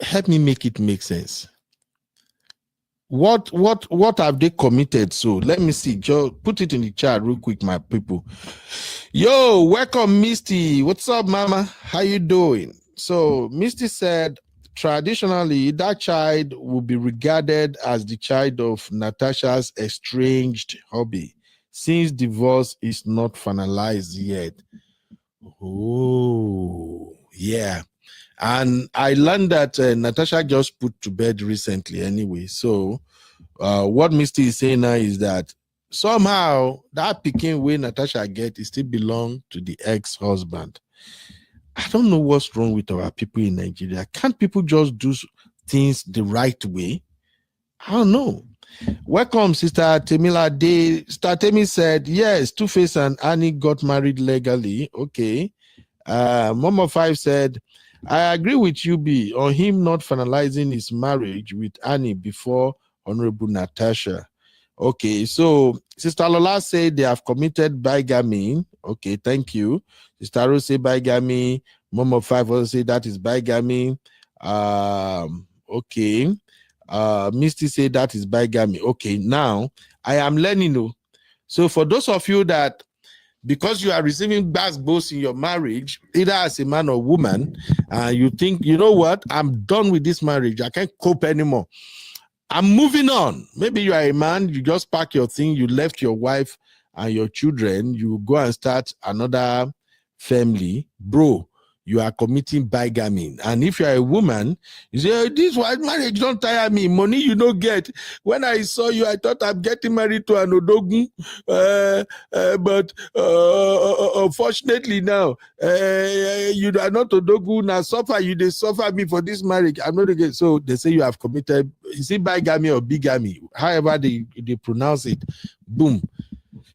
help me make it make sense. What have they committed? So let me see. Just put it in the chat real quick, my people. Yo, welcome, Misty. What's up, mama? How you doing? So Misty said, traditionally, that child will be regarded as the child of Natasha's estranged hubby, since divorce is not finalized yet. Oh, yeah. And I learned that Natasha just put to bed recently anyway. So what Misty is saying now is that somehow that Peking way Natasha get is still belong to the ex-husband. I don't know what's wrong with our people in Nigeria. Can't people just do things the right way? I don't know. Welcome, Sister Temila Day. Sister Temi said, yes, Tuface and Annie got married legally. Okay. Mama 5 said, I agree with you, B, on him not finalizing his marriage with Annie before Honorable Natasha. Okay, so Sister Lola said they have committed bigamy. Okay, thank you. Sister Rose say bigamy. Mama 5 also say that is bigamy. Okay. Misty say that is bigamy. Okay, now I am learning. So for those of you that, because you are receiving bad both in your marriage, either as a man or woman, you think, you know what, I'm done with this marriage. I can't cope anymore. I'm moving on. Maybe you are a man, you just pack your thing, you left your wife and your children, you go and start another family. Bro, you are committing bigamy. And if you are a woman, you say, this white marriage don't tire me. Money you don't get. When I saw you, I thought I'm getting married to an Odogun. But unfortunately now, you are not Odogun. Now suffer, you they suffer me for this marriage. I'm not again. So they say you have committed, is it bigamy or bigamy? However they pronounce it, boom.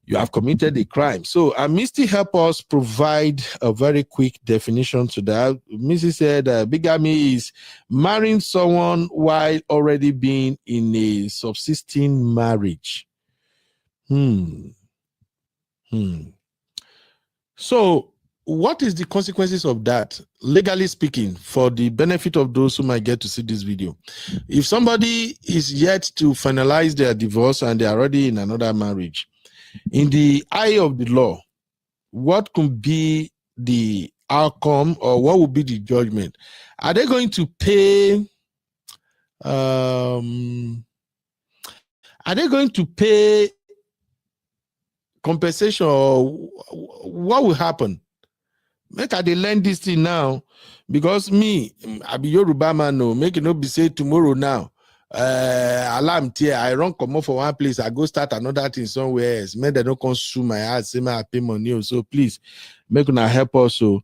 You have committed a crime. So Misty help us provide a very quick definition to that. Misty said bigamy is marrying someone while already being in a subsisting marriage. So what is the consequences of that, legally speaking, for the benefit of those who might get to see this video? If somebody is yet to finalize their divorce and they are already in another marriage, in the eye of the law, what could be the outcome, or what would be the judgment? Are they going to pay compensation, or what will happen? Make I dey learn this thing now, because me, I be Yoruba man, no, make it not be say tomorrow now. Alarm tear, I run come up for one place, I go start another thing somewhere else. Make they don't come sue my ass, say I pay money. So please, make una help us. So,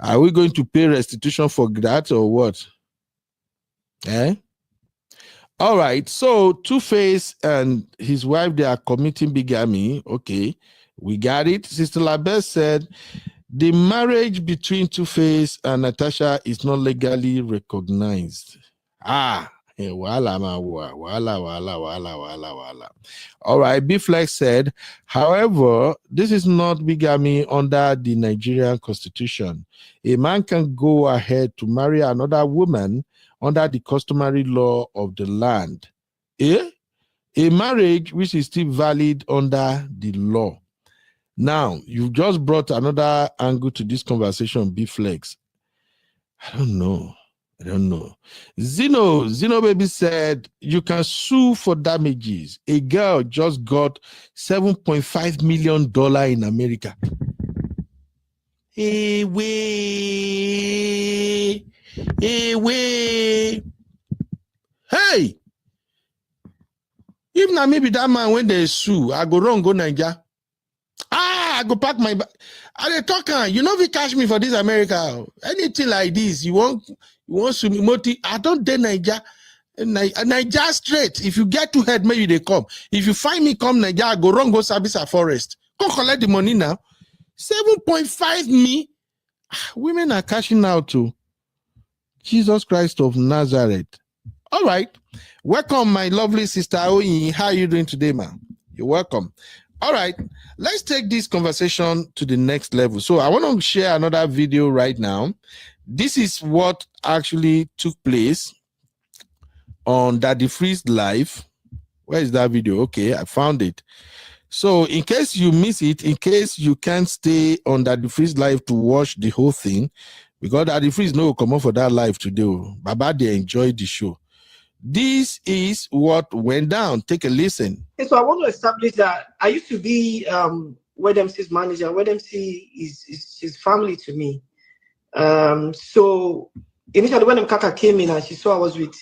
are we going to pay restitution for that or what? Eh? All right. So Tuface and his wife, they are committing bigamy. Okay, we got it. Sister Labelle said the marriage between Tuface and Natasha is not legally recognized. Wala. All right, B-Flex said, however, this is not bigamy under the Nigerian constitution. A man can go ahead to marry another woman under the customary law of the land. A marriage which is still valid under the law. Now, you just brought another angle to this conversation, B-Flex. I don't know. Zeno Baby said, you can sue for damages. A girl just got $7.5 million in America. Hey, if not maybe that man when they sue, I go wrong, go Nigeria. I go pack my bag. I dey talk, you know, if you catch me for this America, anything like this, you want sue me. I don't dare Nigeria. Nigeria straight. If you get too head, maybe they come. If you find me come Nigeria, I go wrong, go Sabisa Forest. Go collect the money now. 7.5 me. Women are cashing out to Jesus Christ of Nazareth. All right. Welcome, my lovely sister Oyin. How are you doing today, man? You're welcome. All right. Let's take this conversation to the next level. So I want to share another video right now. This is what actually took place on Daddy Freeze Live. Where is that video? Okay, I found it. So in case you miss it, in case you can't stay on Daddy Freeze Live to watch the whole thing, because Daddy Freeze no come on for that live today. Baba, they enjoyed the show. This is what went down. Take a listen. So I want to establish that I used to be Wed MC's manager. Wed MC is his family to me. So initially when Mkaka came in and she saw I was with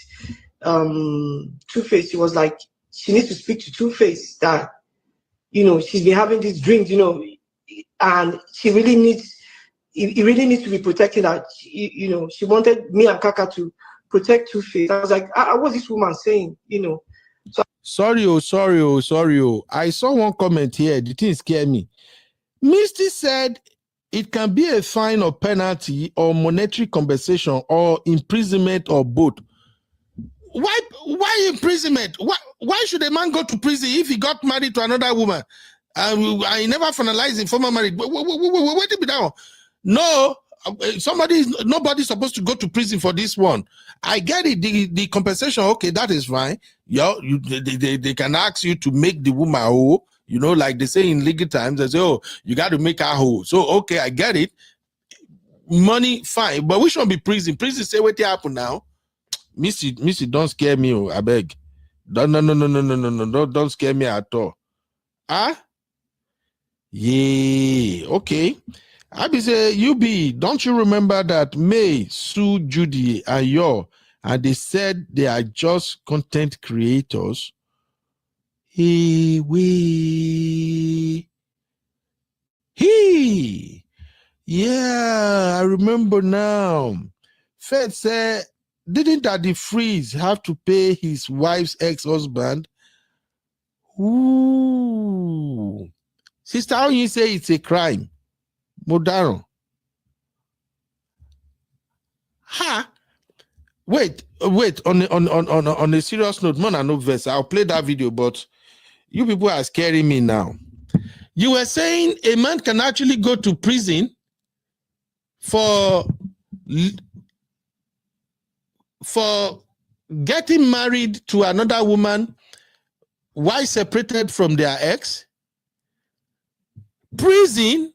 Tuface, she was like, she needs to speak to Tuface that, you know, she's been having these dreams, you know, and she really needs, it really needs to be protected. That you know, she wanted me and Kaka to protect Tuface. I was like, what's this woman saying? You know. So sorry. I saw one comment here. The thing scared me. Misty said it can be a fine or penalty or monetary compensation or imprisonment or both. Why imprisonment? Why should a man go to prison if he got married to another woman? I never finalized in former marriage. Wait a minute. No, nobody's supposed to go to prison for this one. I get it. The compensation, okay, that is fine. They can ask you to make the woman whole. You know, like they say in legal times, they say, oh, you got to make her whole. So, okay, I get it. Money, fine. But we shouldn't be prison. Prison say what happened now. Missy, don't scare me, I beg. No, don't scare me at all. Yeah, okay. I be say, don't you remember that May sued Judy and Yo, and they said they are just content creators? Yeah, I remember now. Fed said, didn't Daddy Freeze have to pay his wife's ex-husband? Ooh. Sister, how you say it's a crime? Modaro. Wait. On a serious note, man, no verse. I'll play that video, but you people are scaring me now. You were saying a man can actually go to prison for getting married to another woman while separated from their ex? Prison?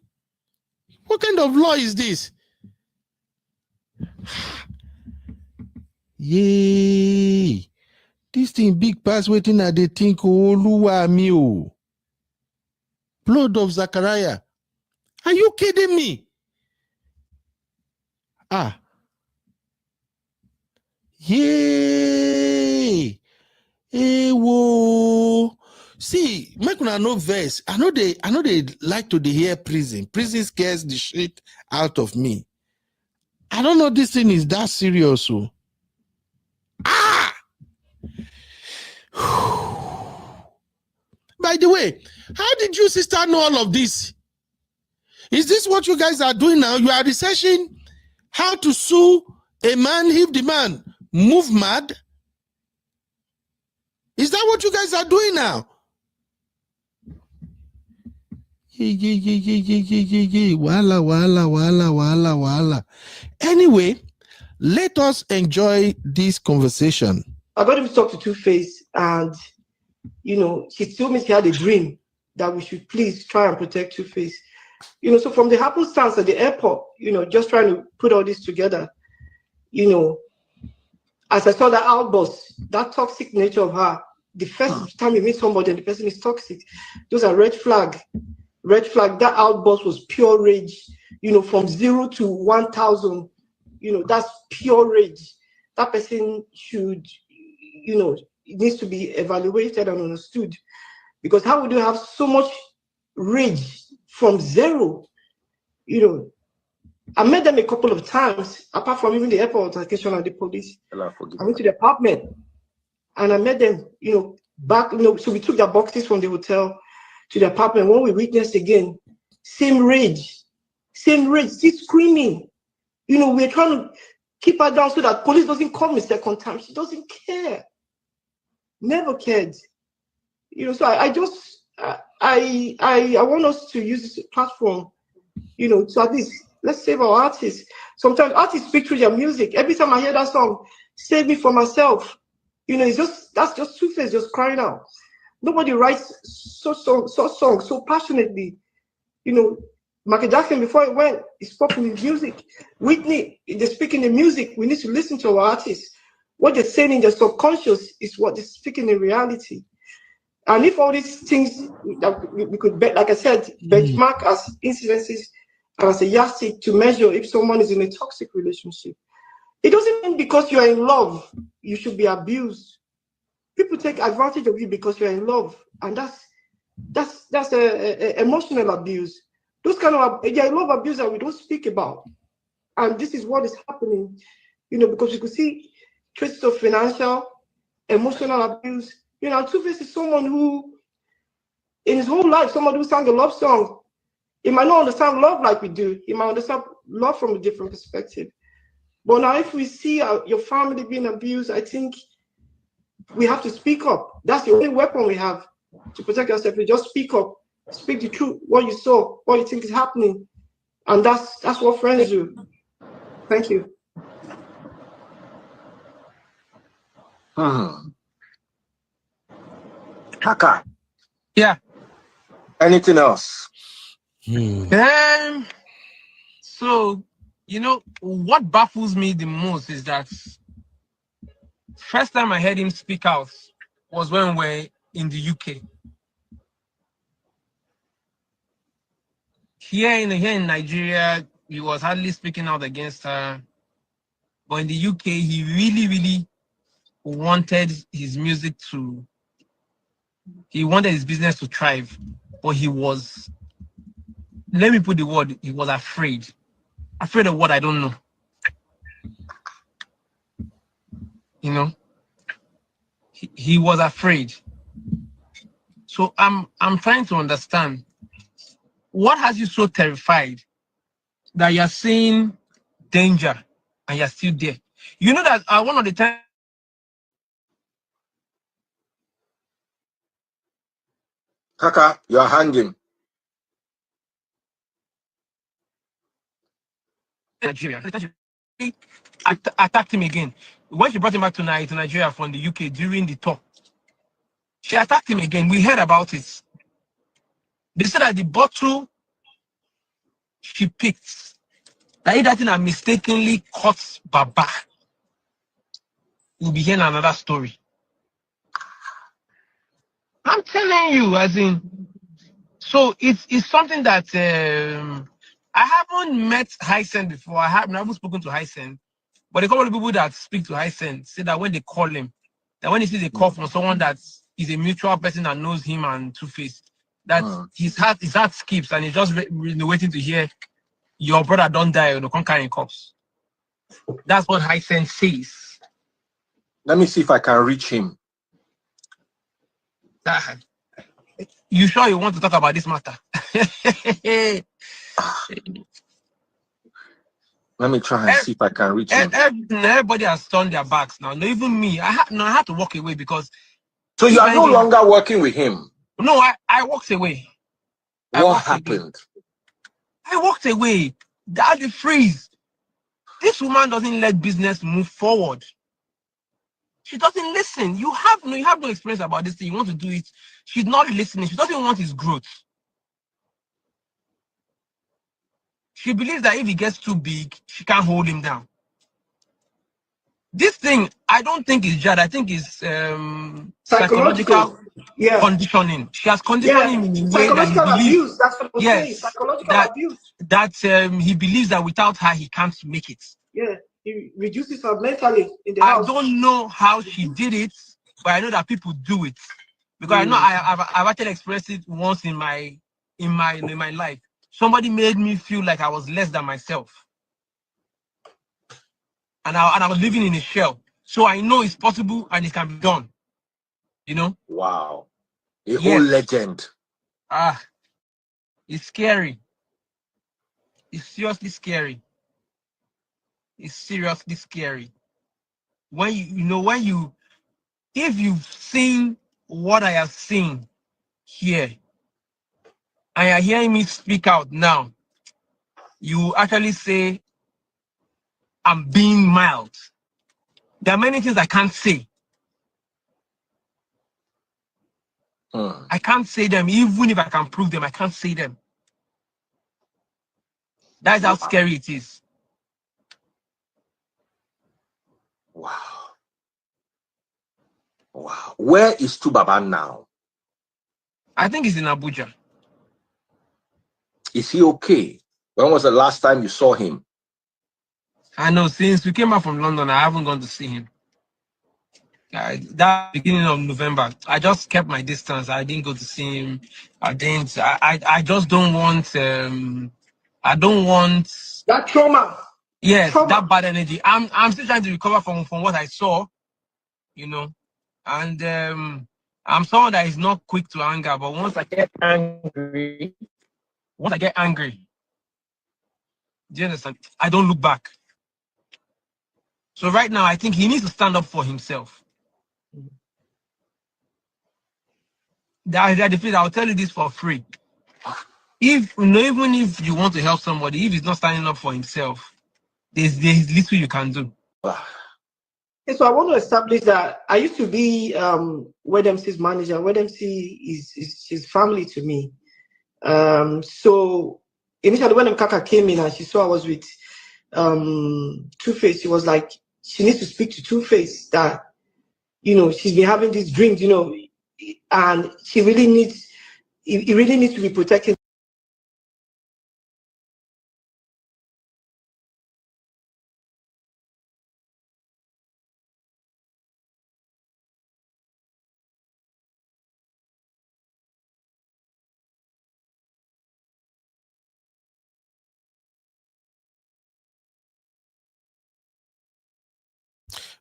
What kind of law is this? Yay! This thing big pass waiting at the think Oluwa mi o. Blood of Zachariah. Are you kidding me? Ah. Yay! Hey, whoa. See, make una no verse. I know they like to hear prison. Prison scares the shit out of me. I don't know this thing is that serious. So. Ah! By the way, how did you sister know all of this? Is this what you guys are doing now? You are researching how to sue a man if the man move mad? Is that what you guys are doing now? Wala. Anyway, let us enjoy this conversation. I got him to talk to Tuface, and she told me she had a dream that we should please try and protect Tuface. So from the happenstance at the airport, just trying to put all this together, as I saw that outburst, that toxic nature of her, the first time you meet somebody and the person is toxic, those are red flag. Red flag. That outburst was pure rage, from 0 to 1,000, that's pure rage. That person should, it needs to be evaluated and understood. Because how would you have so much rage from 0? I met them a couple of times, apart from even the airport altercation and the police. I went to the apartment and I met them, back, so we took their boxes from the hotel to the apartment. When we witnessed again, same rage, still screaming. We're trying to keep her down so that police doesn't come a second time. She doesn't care. Never cared. So I want us to use this platform, to at least let's save our artists. Sometimes artists speak through their music. Every time I hear that song, "Save Me From Myself," that's just Tuface just crying out. Nobody writes such songs so passionately. Michael Jackson, before he went, he spoke in his music. Whitney, they speak in the music. We need to listen to our artists. What they're saying in their subconscious is what they're speaking in reality. And if all these things that we could, like I said, benchmark as incidences and as a yardstick to measure if someone is in a toxic relationship, it doesn't mean because you are in love, you should be abused. People take advantage of you because you're in love, and that's emotional abuse. Those kind of love abuse that we don't speak about, and this is what is happening. Because you could see traces of financial, emotional abuse. Tuface is someone who, in his whole life, someone who sang a love song. He might not understand love like we do. He might understand love from a different perspective. But now, if we see your family being abused, I think we have to speak up. That's the only weapon we have to protect ourselves. We just speak up, speak the truth, what you saw, what you think is happening, and that's what friends do. Thank you. Kaka. Yeah. Anything else? So, what baffles me the most is that first time I heard him speak out was when we were in the UK. Here in Nigeria, he was hardly speaking out against her. But in the UK, he really, really wanted his music he wanted his business to thrive. But he was, let me put the word, he was afraid. Afraid of what I don't know. He was afraid. So I'm trying to understand, what has you so terrified that you're seeing danger and you're still there? You know that one of the times Kaka, you are hanging. Nigeria. She attacked him again. When she brought him back to Nigeria from the UK during the tour, she attacked him again. We heard about it. They said that the bottle she picked, that thing that mistakenly caught Baba. We'll be hearing another story. I'm telling you, as in, so it's something that I haven't met Hysen before. I haven't spoken to Hysen, but a couple of people that speak to Hysen say that when they call him, that when he sees a call from someone that is a mutual person that knows him and Tuface, that his heart skips and he's just waiting to hear your brother don't die or no carrying cops. That's what Hysen says. Let me see if I can reach him. You sure you want to talk about this matter? Let me try and see if I can reach him. Everybody has turned their backs now. No, even me. I had to walk away because. So you are no longer working with him? No, I walked away. What happened? I walked away. That the freeze. This woman doesn't let business move forward. She doesn't listen. You have no experience about this thing. You want to do it. She's not listening. She doesn't want his growth. She believes that if he gets too big, she can't hold him down. This thing, I don't think is Jad. I think it's psychological conditioning. She has conditioned him in a way that he believes. Abuse. That's what I'm saying. Psychological abuse. That he believes that without her, he can't make it. Yeah, he reduces her mentally in the house. I don't know how she did it, but I know that people do it because I know I've actually expressed it once in my life. Somebody made me feel like I was less than myself. And I was living in a shell. So I know it's possible and it can be done. You know? Wow. A whole legend. It's scary. It's seriously scary. It's seriously scary. When if you've seen what I have seen here, and you're hearing me speak out now, you actually say, I'm being mild. There are many things I can't say. I can't say them, even if I can prove them, I can't say them. That's how scary it is. Wow. Wow. Where is Tubaba now? I think he's in Abuja. Is he okay? When was the last time you saw him? I know, since we came back from London, I haven't gone to see him. That beginning of November, I just kept my distance. I didn't go to see him. I just don't want. I don't want that trauma. Yes, that bad energy. I'm still trying to recover from what I saw, you know, and I'm someone that is not quick to anger. But once I get angry, do you understand? I don't look back. So right now, I think he needs to stand up for himself. I'll tell you this for free. Even if you want to help somebody, if he's not standing up for himself, there's little you can do. So I want to establish that I used to be WedMC's manager. WedMC is his family to me. So initially when Mkaka came in and she saw I was with Tuface, she was like, she needs to speak to Tuface that, she's been having these dreams, and he really needs to be protected.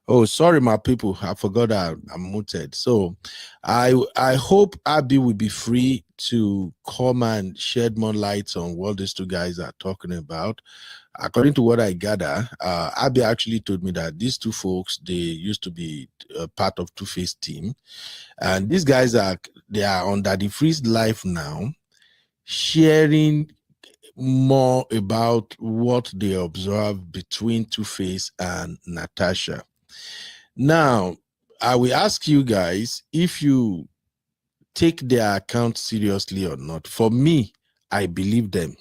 Oh, sorry, my people. I forgot I'm muted. So I hope Abby will be free to come and shed more light on what these two guys are talking about. According to what I gather, Abby actually told me that these two folks, they used to be part of Tuface team. And these guys they are under the freeze life now, sharing more about what they observed between Tuface and Natasha. Now, I will ask you guys if you take their account seriously or not. For me, I believe them.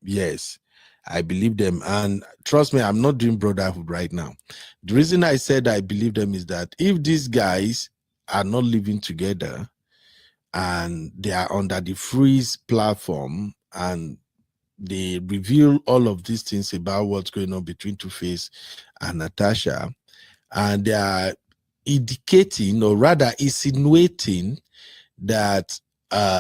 Yes, I believe them. And trust me, I'm not doing brotherhood right now. The reason I said I believe them is that if these guys are not living together and they are under the freeze platform and they reveal all of these things about what's going on between Tuface and Natasha, and they are indicating, or rather insinuating, that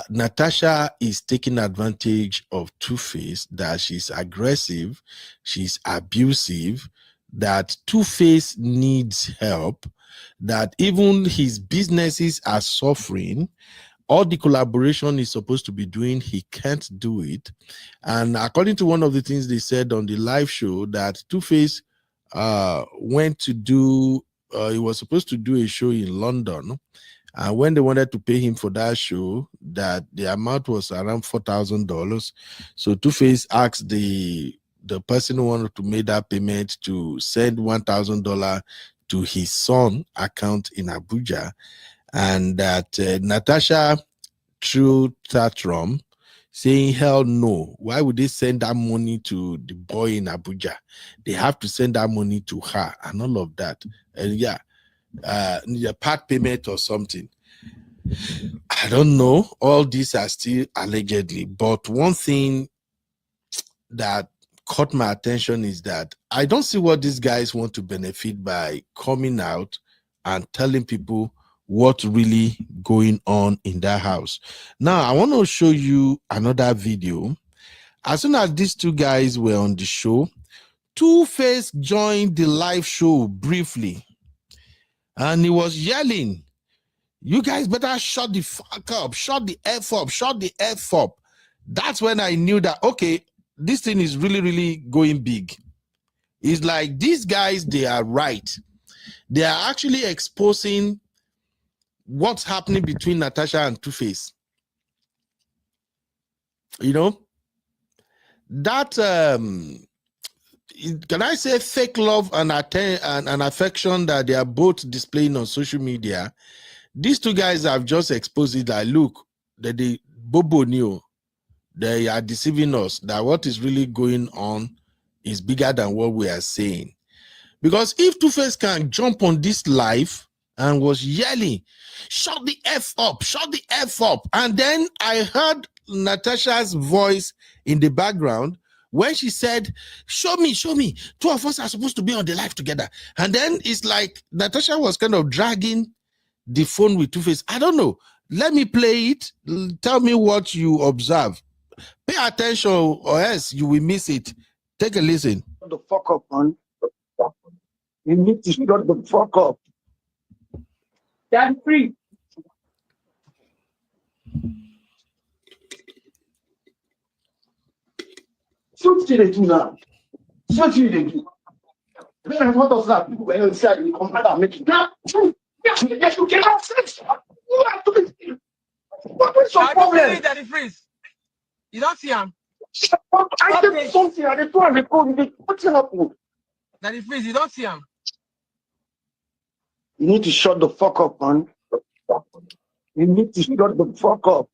Natasha is taking advantage of Tuface, that she's aggressive, she's abusive, that Tuface needs help, that even his businesses are suffering. All the collaboration he's supposed to be doing, he can't do it. And according to one of the things they said on the live show, that Tuface went to do, he was supposed to do a show in London. And when they wanted to pay him for that show, that the amount was around $4,000. So Tuface asked the person who wanted to make that payment to send $1,000 to his son account in Abuja, and that Natasha threw tantrum, saying, "Hell no! Why would they send that money to the boy in Abuja? They have to send that money to her," and all of that. And yeah, a part payment or something. I don't know. All these are still allegedly, but one thing that caught my attention is that I don't see what these guys want to benefit by coming out and telling people what's really going on in that house. Now, I want to show you another video. As soon as these two guys were on the show, Tuface joined the live show briefly, and he was yelling, "You guys better shut the fuck up, shut the F up, shut the F up." That's when I knew that, okay, this thing is really, really going big. It's like these guys, they are right. They are actually exposing what's happening between Natasha and Tuface. You know, that, can I say, fake love and affection that they are both displaying on social media. These two guys have just exposed it, like, look, that the Bobo knew they are deceiving us, that what is really going on is bigger than what we are saying. Because if Tuface can jump on this live and was yelling, "Shut the F up, shut the F up," and then I heard Natasha's voice in the background when she said, show me, two of us are supposed to be on the live together. And then it's like Natasha was kind of dragging the phone with Tuface. I don't know. Let me play it. Tell me what you observe. Pay attention or else you will miss it. Take a listen. Shut the fuck up, man. You need to shut the fuck up. Daddy free. So what they do now? So what they do? What does that do? When you say you come out and make it now, yes, you cannot say. You have to be. What is your problem? Daddy freeze. You don't see him. I did something. I did one record. What's happening? Daddy freeze. You don't see him. You need to shut the fuck up, man. You need to shut the fuck up.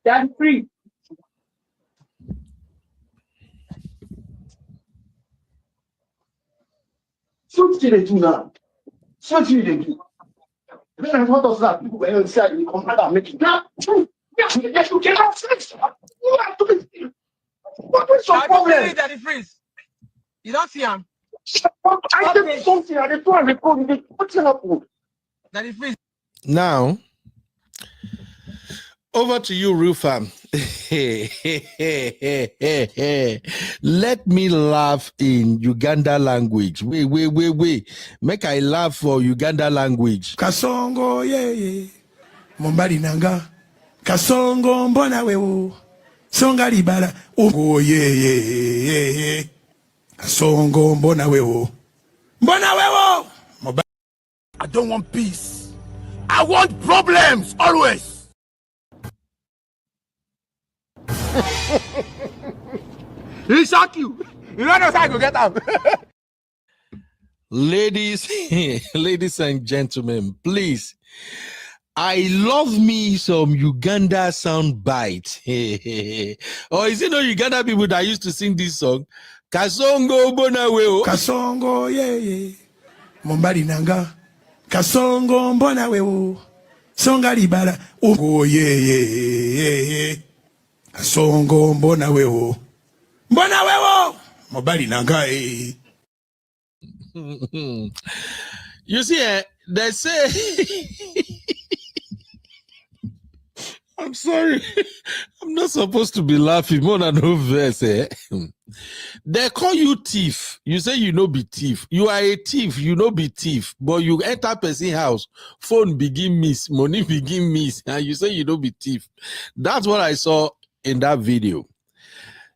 Daddy free. So what they do now? So what they do? What does that do? When you say you come out and make it now, yes, you cannot say. You have to be. What is your problem? Daddy freeze. You don't see him. I did something. I did one record. What's happening? Daddy freeze. Now, over to you, Rufam. Let me laugh in Uganda language. Wait. Make I laugh for Uganda language. Kasongo, yeah. Mombali nanga. Kasongo, mbona wewo. Songa libala. Oh, yeah. Kasongo, mbona wewo. Mbona wewo. I don't want peace. I want problems always. He shock you. You don't know how to get up. Ladies, ladies and gentlemen, please. I love me some Uganda sound bite. Or is it no Uganda people that used to sing this song? Kasongo Bonaweo. Kasongo, yeah. Mombari nanga. Kasongo mbona wewo. Songa libala. Oh, yeah. Kasongo mbona wewo. Mbona wewo. Mombari nanga, eh. You see, they say... I'm sorry. I'm not supposed to be laughing more than no verse. They call you thief. You say you no be thief. You are a thief. You no be thief. But you enter person house, phone begin miss, money begin miss, and you say you no be thief. That's what I saw in that video.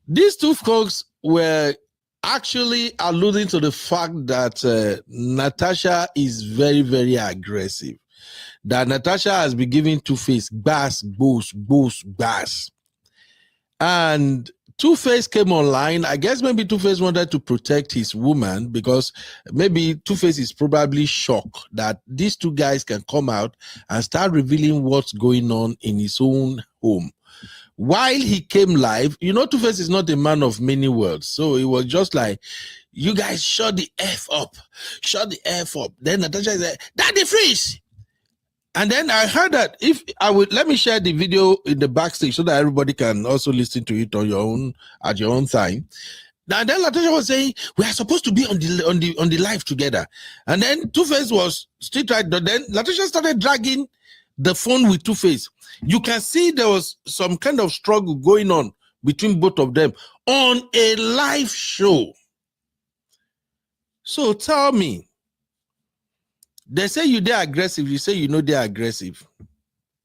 These two folks were actually alluding to the fact that Natasha is very, very aggressive. That Natasha has been giving Tuface bass. And Tuface came online. I guess maybe Tuface wanted to protect his woman because maybe Tuface is probably shocked that these two guys can come out and start revealing what's going on in his own home. While he came live, you know, Tuface is not a man of many words. So it was just like, you guys shut the F up. Shut the F up. Then Natasha said, Daddy freeze. And then I heard that if I would let me share the video in the backstage so that everybody can also listen to it on your own at your own time. And then Natasha was saying we are supposed to be on the live together. And then Tuface was still trying. Then Natasha started dragging the phone with Tuface. You can see there was some kind of struggle going on between both of them on a live show. So tell me. They say you they're aggressive. You say you know they're aggressive.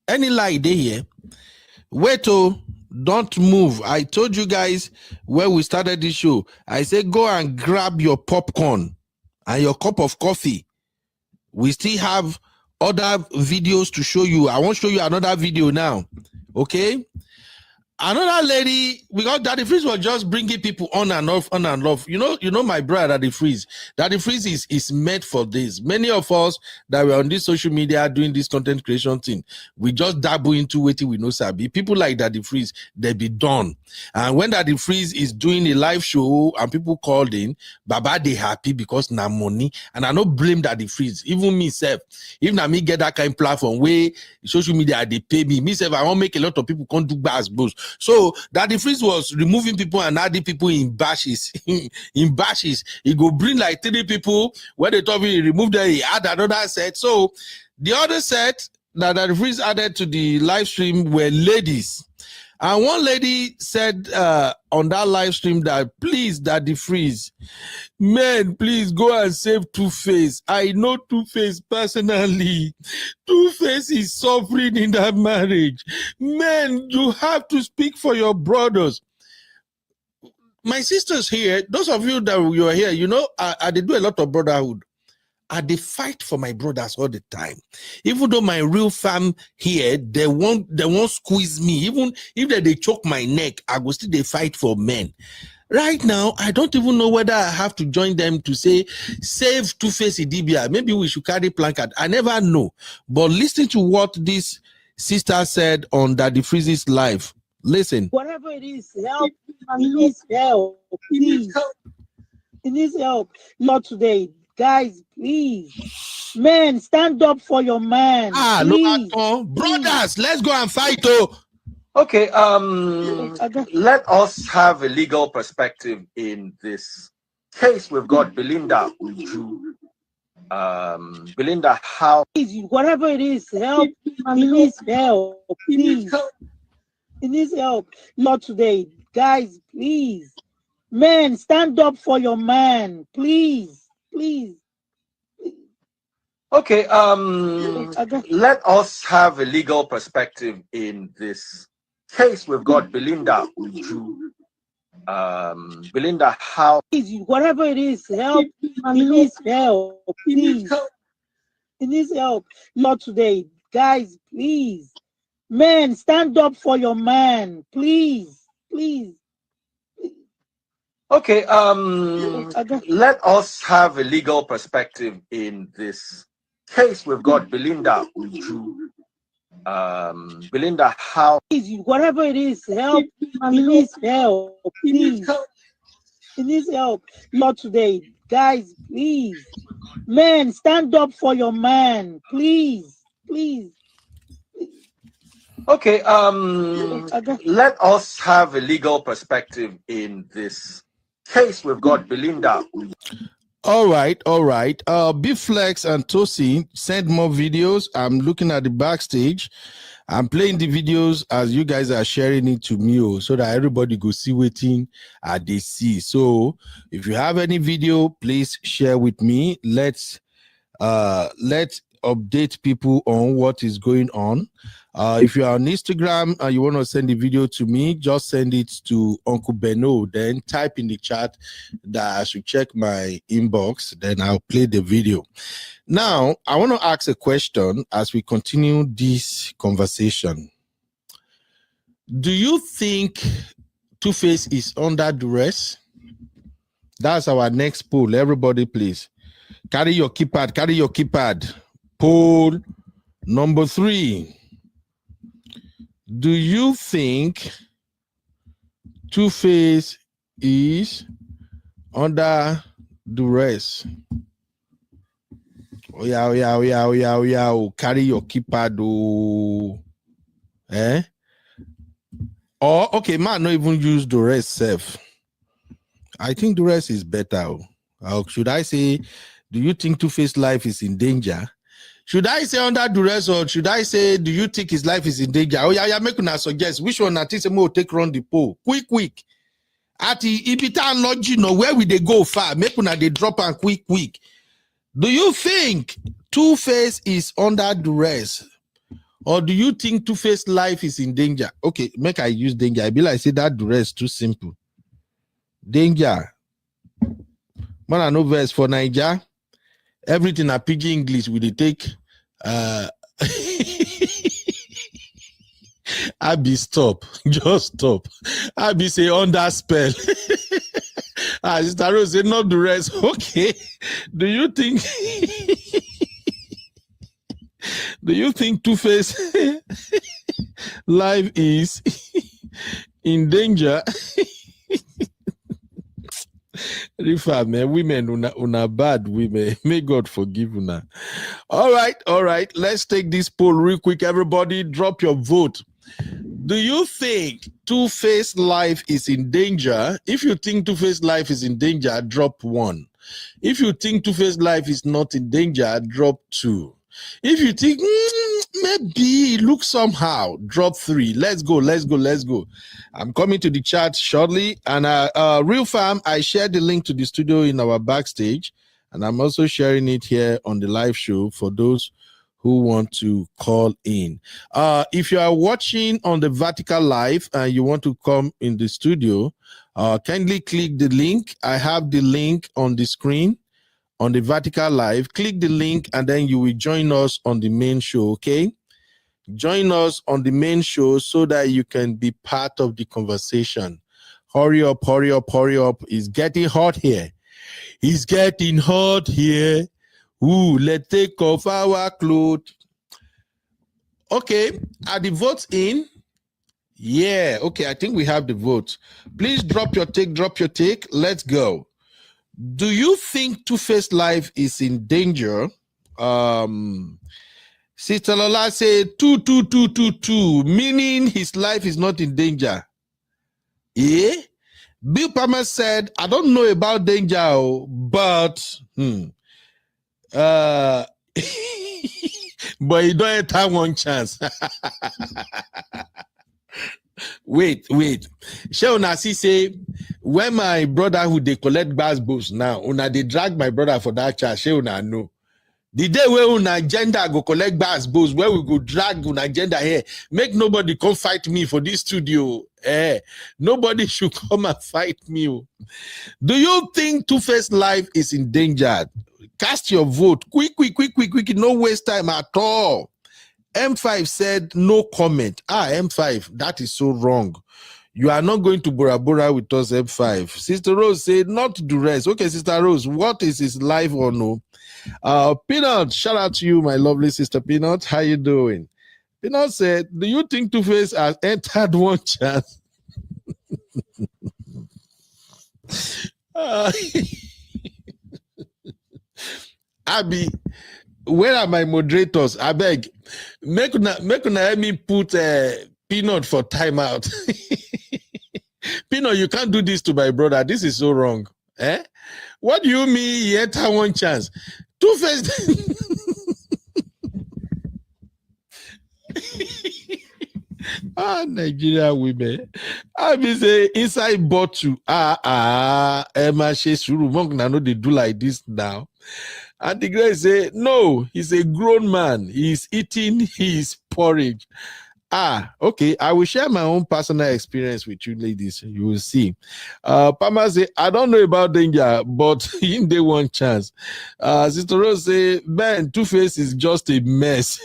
Any lie they here? Wait, don't move. I told you guys when we started this show. I said go and grab your popcorn and your cup of coffee. We still have other videos to show you. I want to show you another video now. Okay? Another lady, because Daddy Freeze was just bringing people on and off. You know my brother, Daddy Freeze. Daddy Freeze is made for this. Many of us that were on this social media doing this content creation thing, we just dabble into waiting with no sabi. People like Daddy Freeze, they be done. And when Daddy Freeze is doing a live show and people called in, Baba, they happy because na money. And I don't blame Daddy Freeze. Even myself, if na me get that kind of platform where social media, they pay me. Myself, I won't make a lot of people come do bars, boost. So Daddy Freeze was removing people and adding people in bashes. In bashes, he go bring like 3 people. When they told me he removed them, he add another set. So the other set that Daddy Freeze added to the live stream were ladies. And one lady said on that live stream that please, Daddy Freeze, men, please go and save Tuface. I know Tuface personally. Tuface is suffering in that marriage. Men, you have to speak for your brothers. My sisters here, those of you that you are here, you know, I they do a lot of brotherhood. I they fight for my brothers all the time. Even though my real fam here, they won't squeeze me. Even if they choke my neck, I go still they fight for men. Right now, I don't even know whether I have to join them to say, save Tuface Idibia. Maybe we should carry placard. I never know. But listen to what this sister said on Daddy Freeze's live. Listen. Whatever it is, help. He needs help. Please. He needs help. Not today. Guys, please. Men, stand up for your man. Please. Brothers, let's go and fight. Okay, let us have a legal perspective in this case. We've got Belinda Uju. Belinda, how? Whatever it is, help. He needs help. Please. He needs help. Not today. Guys, please. Men, stand up for your man. Please. Please. Okay, let us have a legal perspective in this case. We've got Belinda Uju. Belinda, how? Whatever it is, help. He needs help. Please. He needs help. Not today. Guys, please. Men, stand up for your man. Please. please. Okay, let us have a legal perspective in this case. We've got Belinda Uju. Belinda, how? Please, whatever it is, help. Please help. Please. It needs help. Not today. Guys, please. Man, stand up for your man. Please. Please. Okay, let us have a legal perspective in this case. We've got Belinda. All right. Bflex and Tosin send more videos. I'm looking at the backstage. I'm playing the videos as you guys are sharing it to me, so that everybody go see waiting at they see. So if you have any video, please share with me. Let's update people on what is going on. If you are on Instagram and you want to send the video to me, just send it to Uncle Beno. Then type in the chat that I should check my inbox. Then I'll play the video. Now, I want to ask a question as we continue this conversation. Do you think Tuface is under duress? That's our next poll. Everybody, please. Carry your keypad. Poll number 3. Do you think Tuface is under duress? Oh yeah. Carry your keypad. Or okay, man, not even use duress self. I think duress is better. Or should I say, do you think Tuface's life is in danger? Should I say under duress, or should I say, do you think his life is in danger? Oh yeah, make una suggest which one I think more take run the poll. Quick. At the Ibita Lodge, where will they go far? Make una they drop and quick. Do you think Tuface is under duress? Or do you think Tuface's life is in danger? Okay, make I use danger. I be like, say that duress too simple. Danger. Man, I know verse for Niger. Everything a pidgin English will they take I be stop. Just stop. I be say under spell. Sister Rose say not duress. Okay. Do you think Tuface life is in danger? Rifa, man, women una bad women. May God forgive una. All right. Let's take this poll real quick. Everybody, drop your vote. Do you think Tuface's life is in danger? If you think Tuface's life is in danger, drop 1. If you think Tuface's life is not in danger, drop 2. If you think maybe it looks somehow, drop 3. Let's go. I'm coming to the chat shortly. And Real Fam, I shared the link to the studio in our backstage, and I'm also sharing it here on the live show for those who want to call in. If you are watching on the vertical live and you want to come in the studio, kindly click the link. I have the link on the screen. On the vertical live, click the link and then you will join us on the main show, okay? Join us on the main show so that you can be part of the conversation. Hurry up. It's getting hot here. Ooh, let's take off our clothes. Okay, are the votes in? Yeah, okay, I think we have the votes. Please drop your take. Let's go. Do you think Tuface's life is in danger? Sister Lola said 2, meaning his life is not in danger. Yeah? Bill Palmer said, I don't know about danger, but but you don't have one chance. Wait. Shall una see say when my brotherhood they collect bass boats now, una they drag my brother for that charge. Shall una know? The day where una agenda go collect bass boats, where we go drag una agenda here, make nobody come fight me for this studio. Nobody should come and fight me. Do you think Tuface's life is in danger? Cast your vote. Quick. No waste time at all. M5 said no comment. M5, that is so wrong. You are not going to Bora Bora with us, M5. Sister Rose said, not to do rest. Okay, Sister Rose, what is his life or no? Peanut, shout out to you, my lovely sister Peanut. How you doing? Peanut said, do you think Tuface has entered one chance? Abby, where are my moderators? I beg, make una help me put Peanut for timeout. Peanut, you can't do this to my brother. This is so wrong. Eh? What do you mean he entered one chance? Tuface. Nigeria women. I mean, say inside bottle. Emma Shesuru. Monk na know they do like this now. And the guy say, no, he's a grown man. He's eating his porridge. Okay. I will share my own personal experience with you ladies. You will see. Pama say, I don't know about danger, but in the one chance. Sister Rose say, man, Tuface is just a mess.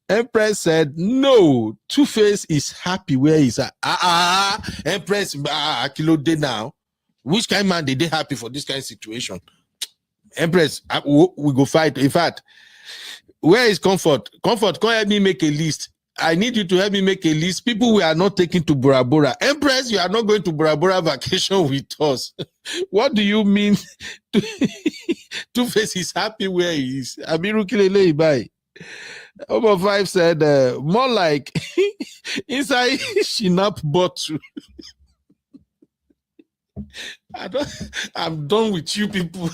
Empress said, no, Tuface is happy where he's at. Empress, kilo day now. Which kind of man did they happy for this kind of situation? Empress, we go fight. In fact, where is Comfort? Comfort, come help me make a list. I need you to help me make a list. People we are not taking to Bora Bora. Empress, you are not going to Bora Bora vacation with us. What do you mean? Tuface is happy where he is. Abirukilele Ibai. Over 5 said, more like inside Shinap bottle. I'm done with you people.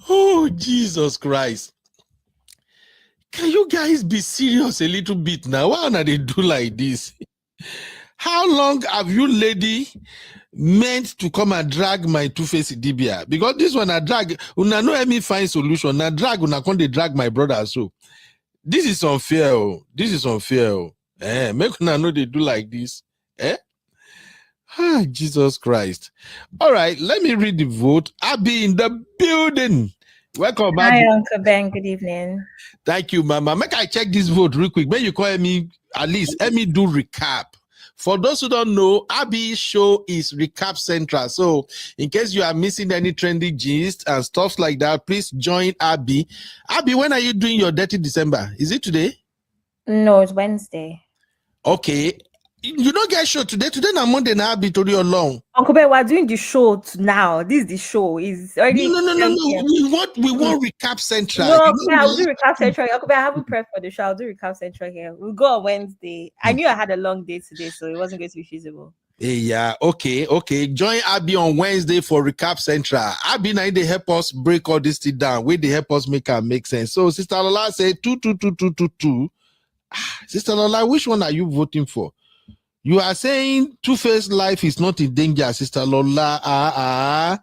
Oh, Jesus Christ. Can you guys be serious a little bit now? Why don't they do like this? How long have you lady meant to come and drag my Tuface Dibia? Because this one I drag, una no help me find solution. Na drag, una can't they drag my brother so. This is unfair. This is unfair. Make una know they do like this. Jesus Christ. All right, let me read the vote. I'll be in the building. Welcome back. Hi, Uncle Ben. Good evening. Thank you, Mama. Make I check this vote real quick. When you call me, at least let me do recap. For those who don't know, Abby's show is Recap Central. So in case you are missing any trendy gist and stuff like that, please join Abby. Abby, when are you doing your Dirty December? Is it today? No, it's Wednesday. Okay. You don't get show today. Today na Monday na Abby told you along. Uncle Ben, we're doing the show now. This is the show. Is already No. We want Recap Central. No, I'll do Recap Central. Uncle Ben, I haven't prepped for the show. I'll do Recap Central here. We'll go on Wednesday. I knew I had a long day today, so it wasn't going to be feasible. Yeah, okay. Join Abby on Wednesday for Recap Central. Abby now they help us break all this thing down. Where they help us make sense. So Sister Lola said 2. Sister Lola, which one are you voting for? You are saying Tuface life is not in danger, Sister Lola.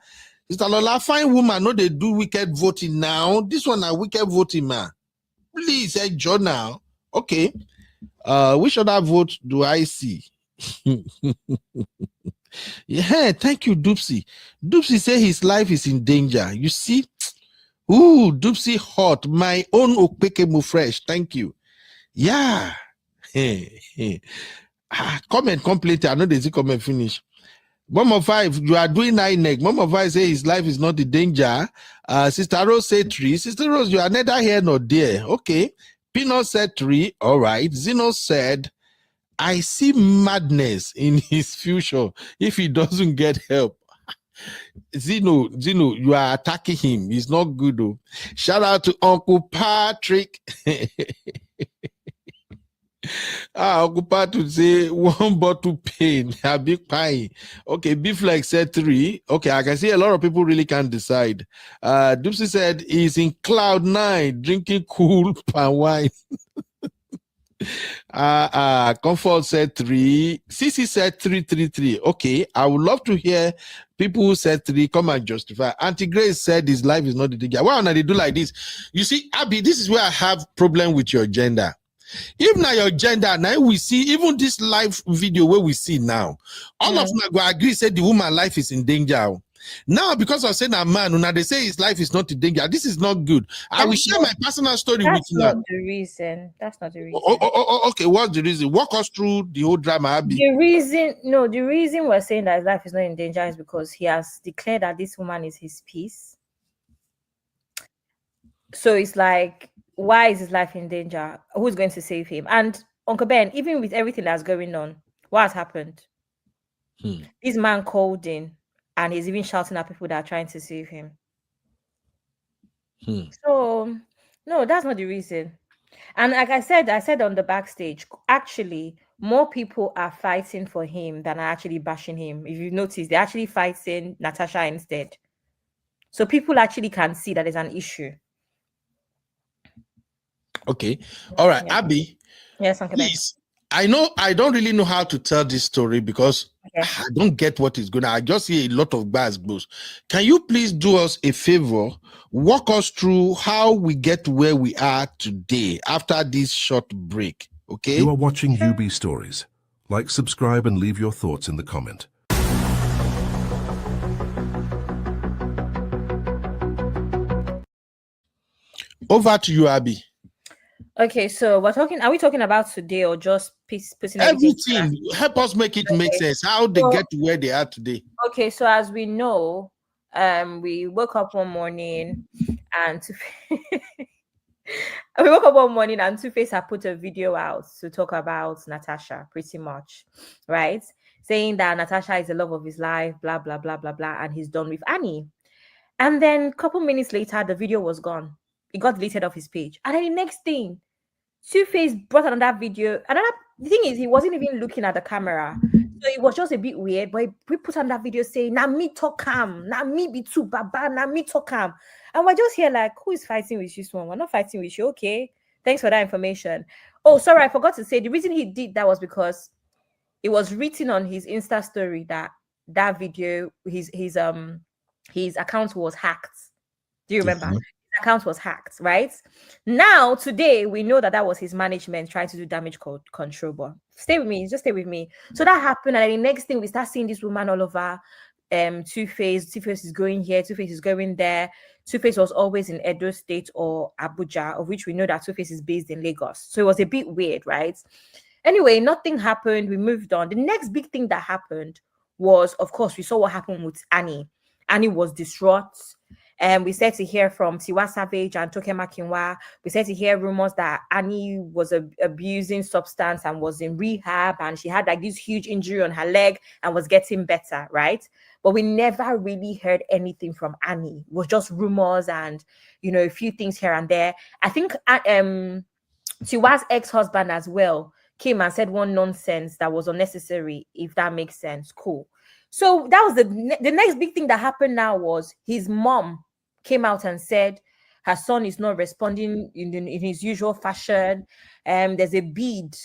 Sister Lola, fine woman, no, they do wicked voting now. This one are wicked voting, man. Please, John now. Okay. Which other vote do I see? Yeah, thank you, Doopsy. Doopsy say his life is in danger. You see? Ooh, Doopsy hot. My own Okpekemu fresh. Thank you. Yeah. Comment completed. I know there's a comment finish. Mama 5, you are doing 9 neck. Mama 5 say his life is not in danger. Sister Rose said 3. Sister Rose, you are neither here nor there. Okay. Pino said 3. All right. Zeno said, I see madness in his future if he doesn't get help. Zeno, you are attacking him. He's not good though. Shout out to Uncle Patrick. Uncle Patrick say 1 bottle pain, a big pie. Okay, Beef Like said 3. Okay, I can see a lot of people really can't decide. Doopsy said he's in cloud 9, drinking cool palm wine. Comfort said 3. CC said 3. Okay, I would love to hear people who said 3 come and justify. Auntie Grace said his life is not the danger. Why don't they do like this? You see, Abby, this is where I have problem with your gender. If now your gender, now we see even this live video where we see now, all of them go agree say the woman life is in danger. Now, because of saying a man, when they say his life is not in danger, this is not good. I will share my personal story with That's you not now. the reason. That's not the reason. Okay, what's the reason? Walk us through the whole drama, Abby. The reason we're saying that his life is not in danger is because he has declared that this woman is his peace. So it's like, why is his life in danger? Who's going to save him? And Uncle Ben, even with everything that's going on, what has happened? This man called in and he's even shouting at people that are trying to save him. So no, that's not the reason. And like I said on the backstage, actually, more people are fighting for him than are actually bashing him. If you notice, they're actually fighting Natasha instead. So people actually can see that there's an issue. Okay. All right, Yeah. Abby. Yes, Uncle Ben. Please. I know I don't really know how to tell this story because I don't get what is going on. I just hear a lot of bad blows. Can you please do us a favor? Walk us through how we get where we are today after this short break. Okay. You are watching UB Stories. Like, subscribe, and leave your thoughts in the comment. Over to you, Abby. Okay, so are we talking about today or just putting everything? Help us make it make sense. How they get to where they are today. Okay, so as we know, we woke up one morning and Tuface had put a video out to talk about Natasha, pretty much, right? Saying that Natasha is the love of his life, blah, blah, blah, blah, blah, and he's done with Annie. And then a couple minutes later, the video was gone. It got deleted off his page. And then the next thing, Tuface brought another video. The thing is, he wasn't even looking at the camera. So it was just a bit weird. But we put on that video saying, "Na me talk calm, na me be too baba, na me talk calm." And we're just here like, who is fighting with this one? We're not fighting with you. Okay. Thanks for that information. Oh, sorry, I forgot to say the reason he did that was because it was written on his Insta story that video, his account was hacked. Do you remember? His account was hacked, right? Now, today, we know that was his management trying to do damage control. But stay with me, just stay with me. So that happened, and then the next thing, we start seeing this woman all over. Tuface is going here, Tuface is going there. Tuface was always in Edo State or Abuja, of which we know that Tuface is based in Lagos. So it was a bit weird, right? Anyway, nothing happened. We moved on. The next big thing that happened was, of course, we saw what happened with Annie. Annie was distraught. And we started to hear from Tiwa Savage and Toke Makinwa. We started to hear rumors that Annie was abusing substance and was in rehab, and she had like this huge injury on her leg and was getting better, right? But we never really heard anything from Annie. It was just rumors and, a few things here and there. I think Tiwa's ex-husband as well came and said one nonsense that was unnecessary, if that makes sense. Cool. So that was the next big thing that happened now was his mom came out and said her son is not responding in his usual fashion. There's a bead,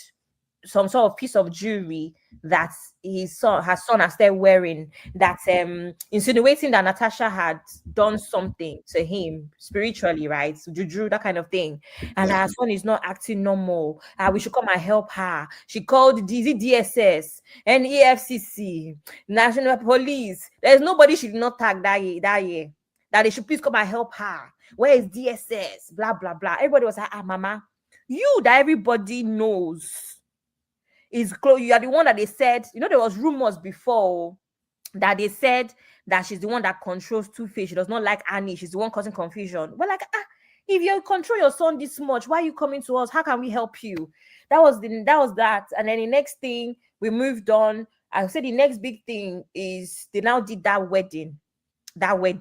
some sort of piece of jewelry that her son has started wearing that's insinuating that Natasha had done something to him spiritually, right? So juju, that kind of thing. And her son is not acting normal. We should come and help her. She called DSS and EFCC, National Police. There's nobody she did not tag that year. That they should please come and help her. Where is DSS? Blah, blah, blah. Everybody was like, mama, you that everybody knows is close. You are the one that they said, there was rumors before that they said that she's the one that controls Tuface. She does not like Annie. She's the one causing confusion. We're like, if you control your son this much, why are you coming to us? How can we help you? That was that. And then the next thing, we moved on. I said the next big thing is they now did that wedding. That was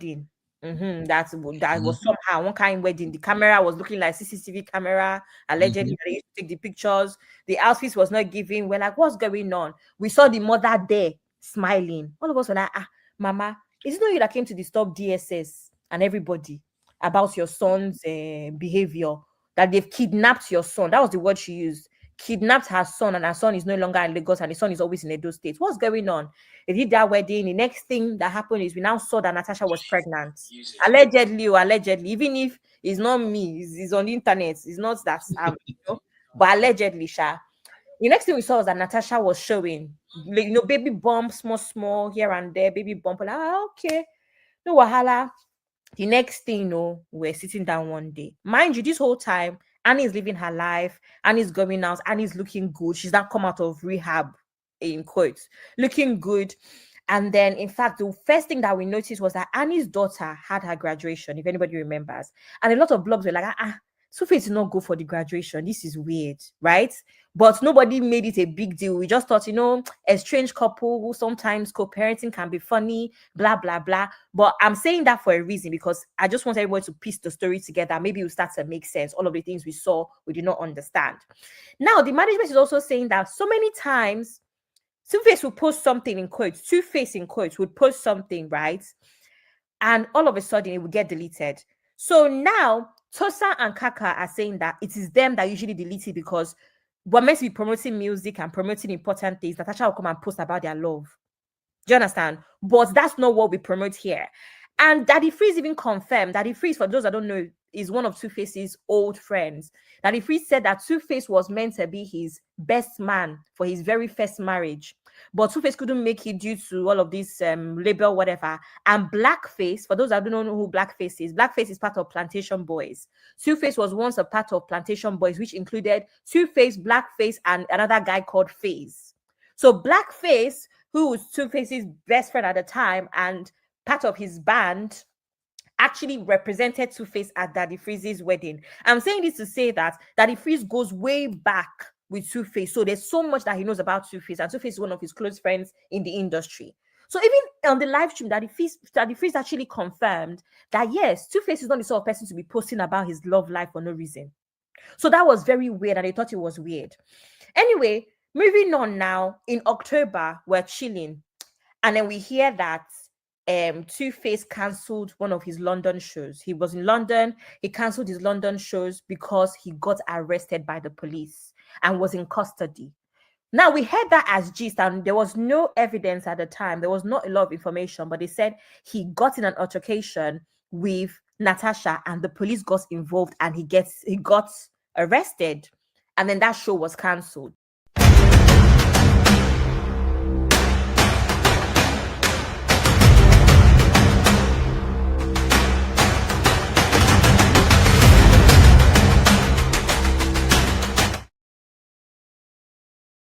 somehow one kind of wedding. The camera was looking like CCTV camera. Allegedly, they used to take the pictures. The outfit was not giving. We're like, what's going on? We saw the mother there smiling. All of us were like, mama, is it not you that came to disturb DSS and everybody about your son's behavior? That they've kidnapped your son. That was the word she used. Kidnapped her son, and her son is no longer in Lagos, and his son is always in Edo State. What's going on? They did that wedding. The next thing that happened is we now saw that Natasha was pregnant. Allegedly, even if it's not me, it's on the internet. It's not that, but allegedly, Sha. The next thing we saw was that Natasha was showing, baby bump, small here and there, baby bump. Like, okay. No wahala. The next thing, we're sitting down one day. Mind you, this whole time, Annie is living her life. Annie's going out. Annie's looking good. She's not come out of rehab, in quotes, looking good. And then, in fact, the first thing that we noticed was that Annie's daughter had her graduation, if anybody remembers. And a lot of blogs were like, Tuface did not go for the graduation. This is weird, right? But nobody made it a big deal. We just thought, a strange couple who sometimes co-parenting can be funny, blah, blah, blah. But I'm saying that for a reason, because I just want everyone to piece the story together. Maybe it will start to make sense. All of the things we saw, we did not understand. Now, the management is also saying that so many times, Tuface would post something in quotes, Tuface in quotes would post something, right? And all of a sudden it would get deleted. So now Tosa and Kaka are saying that it is them that usually delete it because we're meant to be promoting music and promoting important things. Natasha will come and post about their love. Do you understand? But that's not what we promote here. And Daddy Freeze even confirmed, Daddy Freeze, for those that don't know, is one of Tuface's old friends. Daddy Freeze said that Tuface was meant to be his best man for his very first marriage. But Tuface couldn't make it due to all of this label, whatever. And Blackface, for those that don't know who Blackface is part of Plantation Boys. Tuface was once a part of Plantation Boys, which included Tuface, Blackface, and another guy called Faze. So Blackface, who was Tuface's best friend at the time and part of his band, actually represented Tuface at Daddy Freeze's wedding. I'm saying this to say that Daddy Freeze goes way back with Tuface. So there's so much that he knows about Tuface, and Tuface is one of his close friends in the industry. So even on the live stream, Daddy Freeze actually confirmed that yes, Tuface is not the sort of person to be posting about his love life for no reason. So that was very weird, and they thought it was weird. Anyway, moving on now, in October, we're chilling. And then we hear that Tuface cancelled one of his London shows. He was in London. He cancelled his London shows because he got arrested by the police and was in custody. Now, we heard that as gist, and there was no evidence at the time. There was not a lot of information, but they said he got in an altercation with Natasha and the police got involved and he got arrested. And then that show was cancelled.